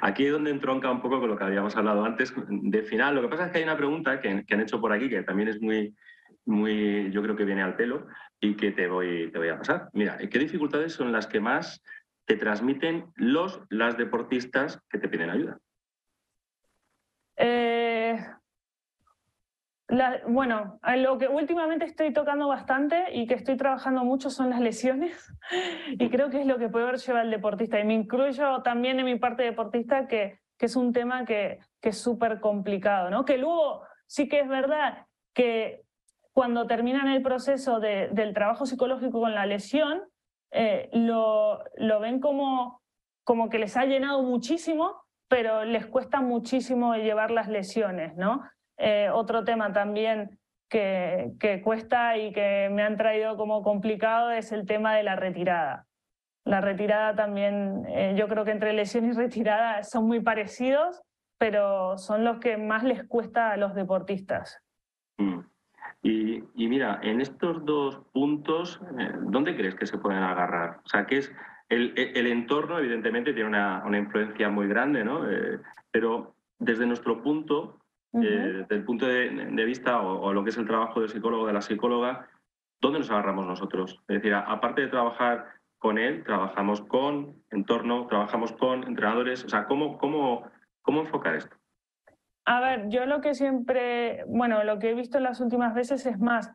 Aquí es donde entronca un poco con lo que habíamos hablado antes de final. Lo que pasa es que hay una pregunta que han hecho por aquí que también es muy, yo creo que viene al pelo y que te voy a pasar. Mira, ¿qué dificultades son las que más te transmiten las deportistas que te piden ayuda? Bueno, lo que últimamente estoy tocando bastante y que estoy trabajando mucho son las lesiones y creo que es lo que peor lleva el deportista, y me incluyo también en mi parte deportista, que es un tema que es súper complicado, ¿no? Que luego sí que es verdad que cuando terminan el proceso del trabajo psicológico con la lesión, lo ven como que les ha llenado muchísimo, pero les cuesta muchísimo llevar las lesiones, ¿no? Otro tema también que cuesta y que me han traído como complicado es el tema de la retirada. La retirada también, yo creo que entre lesión y retirada son muy parecidos, pero son los que más les cuesta a los deportistas. Y mira, en estos dos puntos, ¿dónde crees que se pueden agarrar? O sea, que es el entorno, evidentemente, tiene una influencia muy grande, ¿no? Pero desde nuestro punto, desde el punto de vista o lo que es el trabajo del psicólogo, de la psicóloga, ¿dónde nos agarramos nosotros? Es decir, aparte de trabajar con él, trabajamos con entorno, trabajamos con entrenadores. O sea, ¿cómo enfocar esto? A ver, yo lo que siempre, bueno, lo que he visto en las últimas veces es más,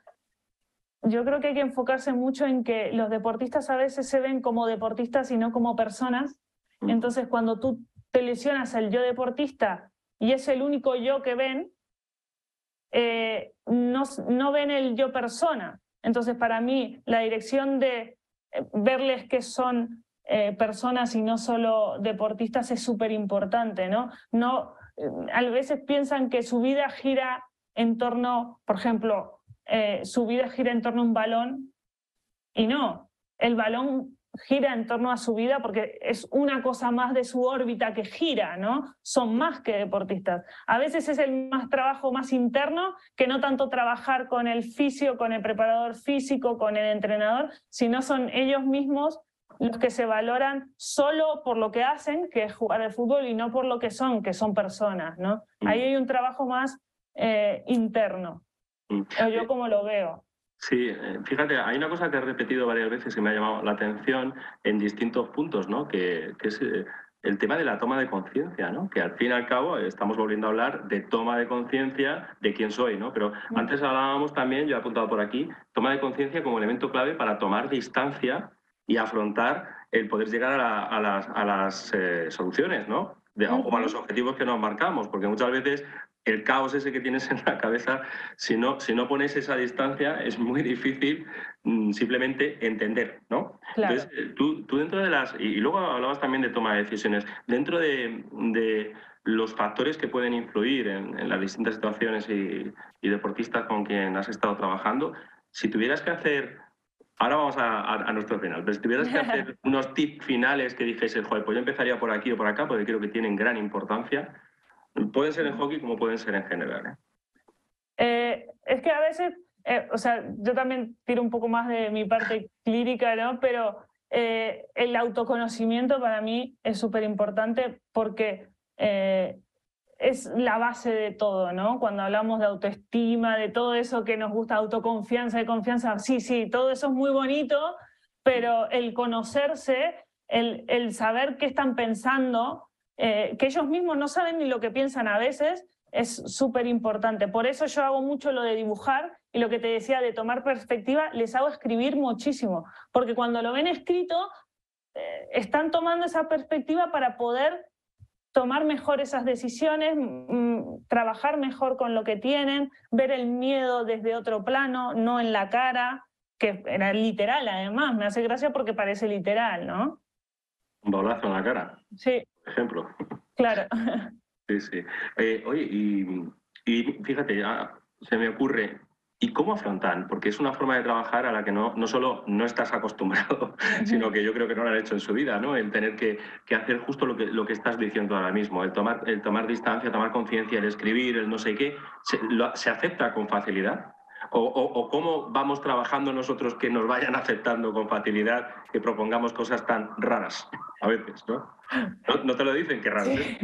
yo creo que hay que enfocarse mucho en que los deportistas a veces se ven como deportistas y no como personas. Entonces, cuando tú te lesionas el yo deportista y es el único yo que ven, no ven el yo persona. Entonces, para mí, la dirección de verles que son personas y no solo deportistas es súper importante, ¿no? A veces piensan que su vida gira en torno, por ejemplo, su vida gira en torno a un balón y no, el balón gira en torno a su vida porque es una cosa más de su órbita que gira, ¿no? Son más que deportistas. A veces es el trabajo más interno que no tanto trabajar con el fisio, con el preparador físico, con el entrenador, sino son ellos mismos los que se valoran solo por lo que hacen, que es jugar al fútbol, y no por lo que son personas, ¿no? Ahí hay un trabajo más interno, yo como lo veo. Sí, fíjate, hay una cosa que he repetido varias veces y me ha llamado la atención en distintos puntos, ¿no? Que es el tema de la toma de conciencia, ¿no? Que al fin y al cabo estamos volviendo a hablar de toma de conciencia de quién soy, ¿no? Pero antes hablábamos también, yo he apuntado por aquí, toma de conciencia como elemento clave para tomar distancia y afrontar el poder llegar a las soluciones, ¿no? O a los objetivos que nos marcamos, porque muchas veces el caos ese que tienes en la cabeza, si no pones esa distancia, es muy difícil simplemente entender, ¿no? Claro. Entonces, tú dentro de y luego hablabas también de toma de decisiones, dentro de los factores que pueden influir en las distintas situaciones y deportistas con quien has estado trabajando, si tuvieras que hacer, ahora vamos a nuestro final, pero si tuvieras que hacer unos tips finales que dijese, joder, pues yo empezaría por aquí o por acá, porque creo que tienen gran importancia. Pueden ser en hockey como pueden ser en general. Es que a veces, o sea, yo también tiro un poco más de mi parte clínica, ¿no? Pero el autoconocimiento para mí es súper importante porque es la base de todo, ¿no? Cuando hablamos de autoestima, de todo eso que nos gusta, autoconfianza, de confianza, sí, todo eso es muy bonito, pero el conocerse, el saber qué están pensando, que ellos mismos no saben ni lo que piensan a veces, es súper importante. Por eso yo hago mucho lo de dibujar y lo que te decía de tomar perspectiva, les hago escribir muchísimo, porque cuando lo ven escrito, están tomando esa perspectiva para poder tomar mejor esas decisiones, trabajar mejor con lo que tienen, ver el miedo desde otro plano, no en la cara, que era literal además, me hace gracia porque parece literal, ¿no? Un bolazo en la cara. Sí. Por ejemplo. Claro. Sí. Oye, y fíjate, se me ocurre, ¿y cómo afrontan? Porque es una forma de trabajar a la que no solo no estás acostumbrado, sino que yo creo que no lo han hecho en su vida, ¿no? El tener que hacer justo lo que estás diciendo ahora mismo, el tomar distancia, tomar conciencia, el escribir, el no sé qué, ¿se acepta con facilidad? ¿O cómo vamos trabajando nosotros que nos vayan aceptando con facilidad que propongamos cosas tan raras a veces, ¿no? ¿No te lo dicen? Qué raro. Sí.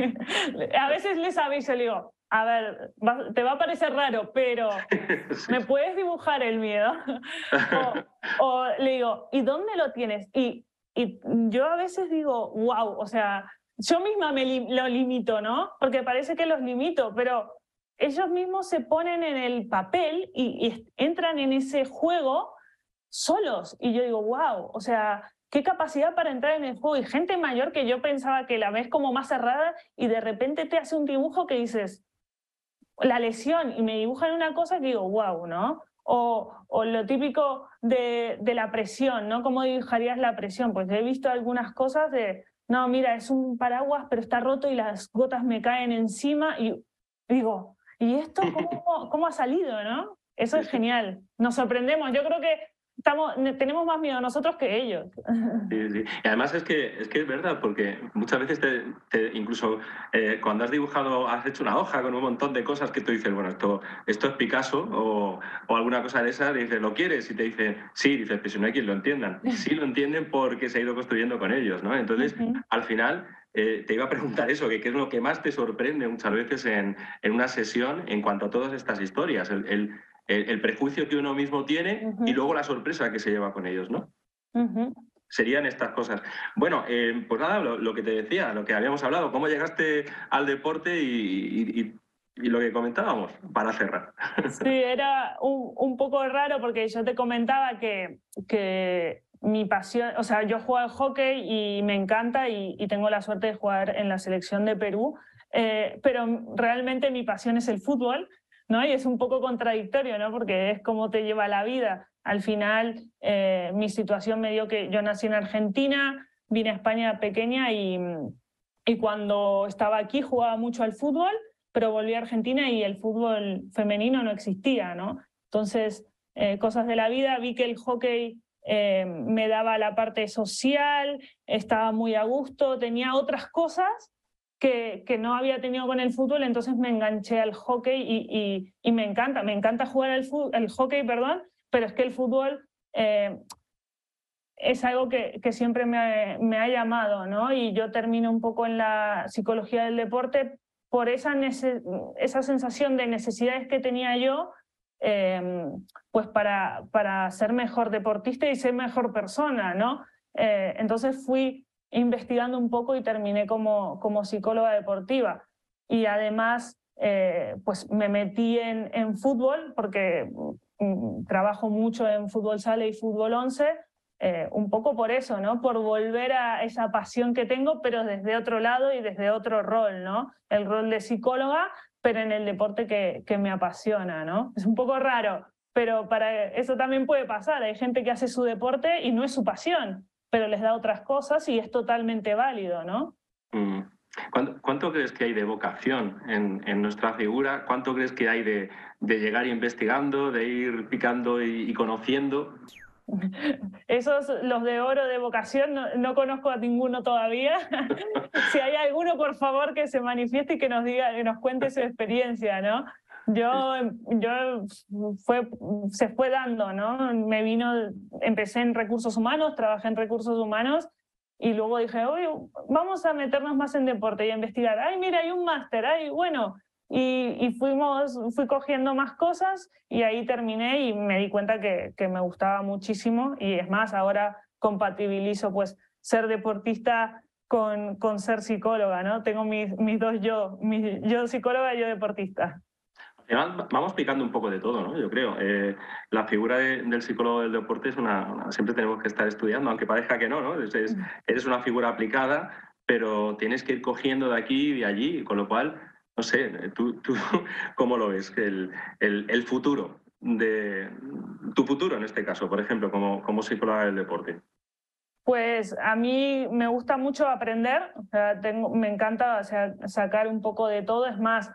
A veces les aviso, le digo, a ver, te va a parecer raro, pero sí. ¿Me puedes dibujar el miedo? o le digo, ¿y dónde lo tienes? Y yo a veces digo, wow, o sea, yo misma lo limito, ¿no? Porque parece que los limito, pero ellos mismos se ponen en el papel y entran en ese juego solos. Y yo digo, wow, o sea, qué capacidad para entrar en el juego. Y gente mayor que yo pensaba que la ves como más cerrada y de repente te hace un dibujo que dices, la lesión, y me dibujan una cosa que digo, wow, ¿no? O lo típico de la presión, ¿no? ¿Cómo dibujarías la presión? Pues he visto algunas cosas de, no, mira, es un paraguas, pero está roto y las gotas me caen encima y digo, ¿y esto cómo ha salido, no? Eso es genial. Nos sorprendemos. Yo creo que tenemos más miedo nosotros que ellos. Sí. Y además es que es verdad, porque muchas veces incluso cuando has dibujado, has hecho una hoja con un montón de cosas que tú dices, bueno, esto es Picasso o alguna cosa de esas, dices, ¿lo quieres? Y te dicen, sí, dices, pero si no hay quien lo entiendan. Sí lo entienden porque se ha ido construyendo con ellos, ¿no? Entonces, al final, te iba a preguntar eso, que qué es lo que más te sorprende muchas veces en una sesión en cuanto a todas estas historias, el prejuicio que uno mismo tiene y luego la sorpresa que se lleva con ellos, ¿no? Serían estas cosas. Bueno, pues nada, lo que te decía, lo que habíamos hablado, cómo llegaste al deporte y Y lo que comentábamos, para cerrar. Sí, era un poco raro porque yo te comentaba que mi pasión, o sea, yo juego al hockey y me encanta y tengo la suerte de jugar en la selección de Perú, pero realmente mi pasión es el fútbol, ¿no? Y es un poco contradictorio, ¿no? Porque es como te lleva la vida. Al final, mi situación me dio que yo nací en Argentina, vine a España pequeña y cuando estaba aquí jugaba mucho al fútbol, pero volví a Argentina y el fútbol femenino no existía, ¿no? Entonces, cosas de la vida, vi que el hockey me daba la parte social, estaba muy a gusto, tenía otras cosas que no había tenido con el fútbol, entonces me enganché al hockey y me encanta jugar el hockey, perdón, pero es que el fútbol es algo que siempre me ha llamado, ¿no? Y yo termino un poco en la psicología del deporte por esa sensación de necesidades que tenía yo, pues para ser mejor deportista y ser mejor persona, ¿no? Entonces fui investigando un poco y terminé como psicóloga deportiva. Y además, pues me metí en fútbol porque trabajo mucho en fútbol sala y fútbol 11, un poco por eso, ¿no? Por volver a esa pasión que tengo, pero desde otro lado y desde otro rol, ¿no? El rol de psicóloga, pero en el deporte que me apasiona, ¿no? Es un poco raro, pero para eso también puede pasar. Hay gente que hace su deporte y no es su pasión, pero les da otras cosas y es totalmente válido, ¿no? ¿Cuánto crees que hay de vocación en nuestra figura? ¿Cuánto crees que hay de llegar investigando, de ir picando y conociendo? Esos, los de oro de vocación, no conozco a ninguno todavía. Si hay alguno, por favor, que se manifieste y que nos diga, que nos cuente su experiencia, ¿no? Se fue dando, ¿no? Empecé en recursos humanos, trabajé en recursos humanos y luego dije, oye, vamos a meternos más en deporte y a investigar. Ay, mira, hay un máster, ay, bueno. Y fui cogiendo más cosas y ahí terminé y me di cuenta que me gustaba muchísimo y es más, ahora compatibilizo pues ser deportista con ser psicóloga, ¿no? Tengo mis dos yo psicóloga y yo deportista. Al final vamos picando un poco de todo, ¿no? Yo creo. La figura del psicólogo del deporte es siempre tenemos que estar estudiando, aunque parezca que no, ¿no? Eres una figura aplicada, pero tienes que ir cogiendo de aquí y de allí, con lo cual, no sé, ¿tú cómo lo ves? El futuro, tu futuro en este caso, por ejemplo, como psicóloga del deporte. Pues a mí me gusta mucho aprender, o sea, me encanta, o sea, sacar un poco de todo, es más,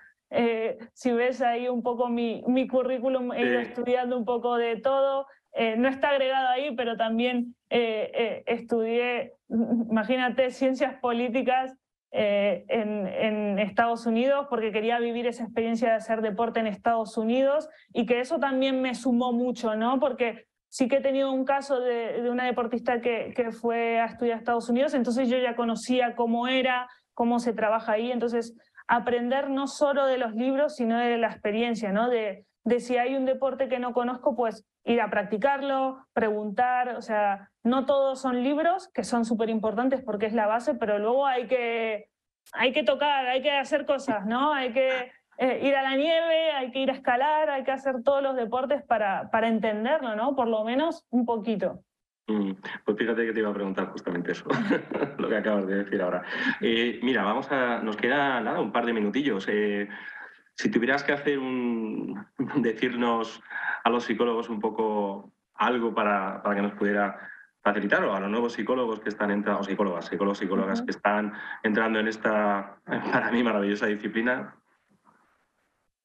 si ves ahí un poco mi currículum, he ido estudiando un poco de todo, no está agregado ahí, pero también estudié, imagínate, ciencias políticas en Estados Unidos, porque quería vivir esa experiencia de hacer deporte en Estados Unidos y que eso también me sumó mucho, ¿no? Porque sí que he tenido un caso de una deportista que fue a estudiar a Estados Unidos, entonces yo ya conocía cómo era, cómo se trabaja ahí, entonces aprender no solo de los libros, sino de la experiencia, ¿no? De si hay un deporte que no conozco, pues ir a practicarlo, preguntar, o sea, no todos son libros, que son súper importantes porque es la base, pero luego hay que tocar, hay que hacer cosas, ¿no? Hay que ir a la nieve, hay que ir a escalar, hay que hacer todos los deportes para entenderlo, ¿no? Por lo menos un poquito. Pues fíjate que te iba a preguntar justamente eso, lo que acabas de decir ahora. Mira, nos queda nada, un par de minutillos. Si tuvieras que decirnos a los psicólogos un poco algo para que nos pudiera facilitar, o a los nuevos psicólogos que están entrando, o psicólogas que están entrando en esta, para mí, maravillosa disciplina,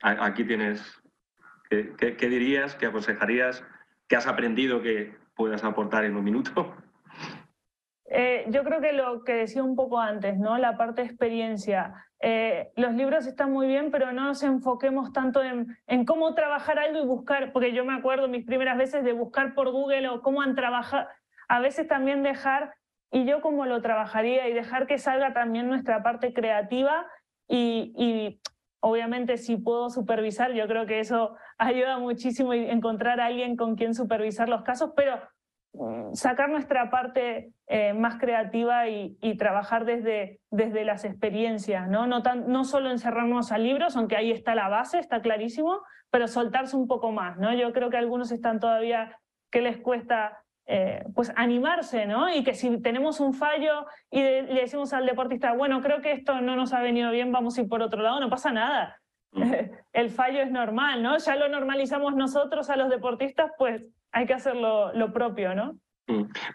aquí tienes, ¿qué dirías, qué aconsejarías, qué has aprendido que puedas aportar en un minuto? Yo creo que lo que decía un poco antes, ¿no? La parte de experiencia. Los libros están muy bien, pero no nos enfoquemos tanto en cómo trabajar algo y buscar, porque yo me acuerdo mis primeras veces de buscar por Google o cómo han trabajado, a veces también dejar, y yo cómo lo trabajaría, y dejar que salga también nuestra parte creativa y obviamente si puedo supervisar, yo creo que eso ayuda muchísimo y encontrar a alguien con quien supervisar los casos, pero sacar nuestra parte más creativa y trabajar desde las experiencias, ¿no? No solo encerrarnos a libros, aunque ahí está la base, está clarísimo, pero soltarse un poco más, ¿no? Yo creo que algunos están todavía que les cuesta pues animarse, ¿no? Y que si tenemos un fallo y le decimos al deportista, bueno, creo que esto no nos ha venido bien, vamos a ir por otro lado, no pasa nada. El fallo es normal, ¿no? Ya lo normalizamos nosotros a los deportistas, pues hay que hacer lo propio, ¿no?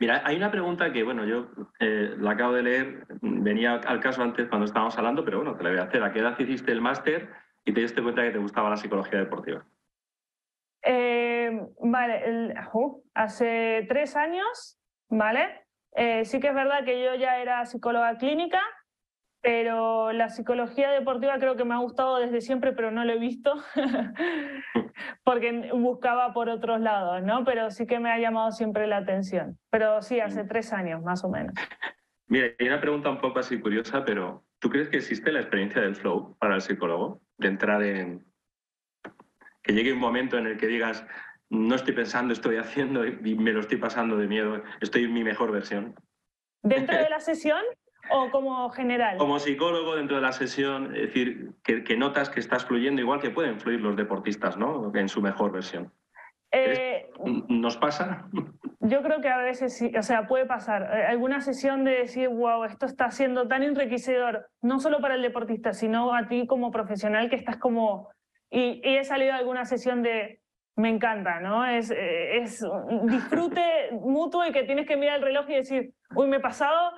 Mira, hay una pregunta que, bueno, yo la acabo de leer, venía al caso antes cuando estábamos hablando, pero bueno, te la voy a hacer. ¿A qué edad hiciste el máster y te diste cuenta que te gustaba la psicología deportiva? Vale, hace 3 años, ¿vale? Sí que es verdad que yo ya era psicóloga clínica, pero la psicología deportiva creo que me ha gustado desde siempre, pero no lo he visto porque buscaba por otros lados, ¿no? Pero sí que me ha llamado siempre la atención. Pero sí, hace 3 años más o menos. Mira, hay una pregunta un poco así curiosa, pero ¿tú crees que existe la experiencia del flow para el psicólogo? De entrar en... que llegue un momento en el que digas, no estoy pensando, estoy haciendo y me lo estoy pasando de miedo, estoy en mi mejor versión. ¿Dentro de la sesión o como general? Como psicólogo dentro de la sesión, es decir, que notas que estás fluyendo igual que pueden fluir los deportistas, ¿no? En su mejor versión. ¿Nos pasa? Yo creo que a veces sí, o sea, puede pasar. Alguna sesión de decir, wow, esto está siendo tan enriquecedor, no solo para el deportista, sino a ti como profesional que estás como... Y he salido de alguna sesión de... Me encanta, ¿no? Es disfrute mutuo y que tienes que mirar el reloj y decir, uy, me he pasado,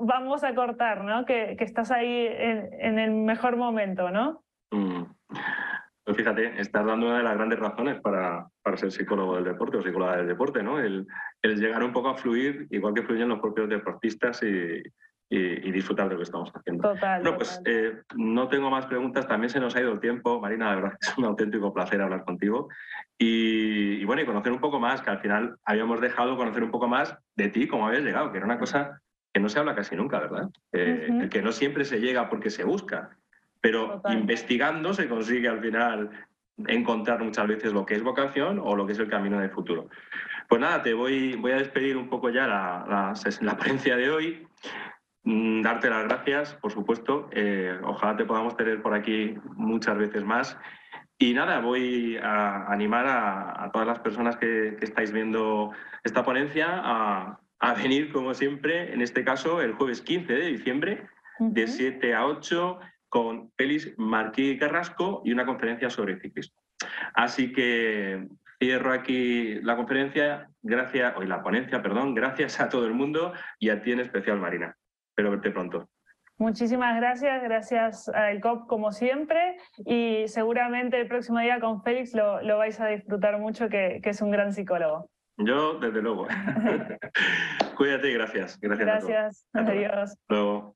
vamos a cortar, ¿no? Que estás ahí en el mejor momento, ¿no? Pues fíjate, estás dando una de las grandes razones para ser psicólogo del deporte o psicóloga del deporte, ¿no? El llegar un poco a fluir, igual que fluyen los propios deportistas y disfrutar de lo que estamos haciendo. Total. Bueno, pues no tengo más preguntas, también se nos ha ido el tiempo. Marina, la verdad es un auténtico placer hablar contigo. Y bueno, y conocer un poco más, que al final habíamos dejado conocer un poco más de ti, cómo habías llegado, que era una cosa que no se habla casi nunca, ¿verdad? El que no siempre se llega porque se busca. Pero total, investigando se consigue al final encontrar muchas veces lo que es vocación o lo que es el camino del futuro. Pues nada, voy a despedir un poco ya la ponencia de hoy. Darte las gracias, por supuesto. Ojalá te podamos tener por aquí muchas veces más. Y nada, voy a animar a todas las personas que estáis viendo esta ponencia a venir, como siempre, en este caso, el jueves 15 de diciembre, de 7 a 8, con Félix Martí Carrasco y una conferencia sobre ciclismo. Así que cierro aquí la conferencia, la ponencia, gracias a todo el mundo y a ti en especial, Marina. Espero verte pronto. Muchísimas gracias al COP como siempre y seguramente el próximo día con Félix lo vais a disfrutar mucho, que es un gran psicólogo. Yo, desde luego. Cuídate y gracias. Gracias. Adiós. Hasta luego.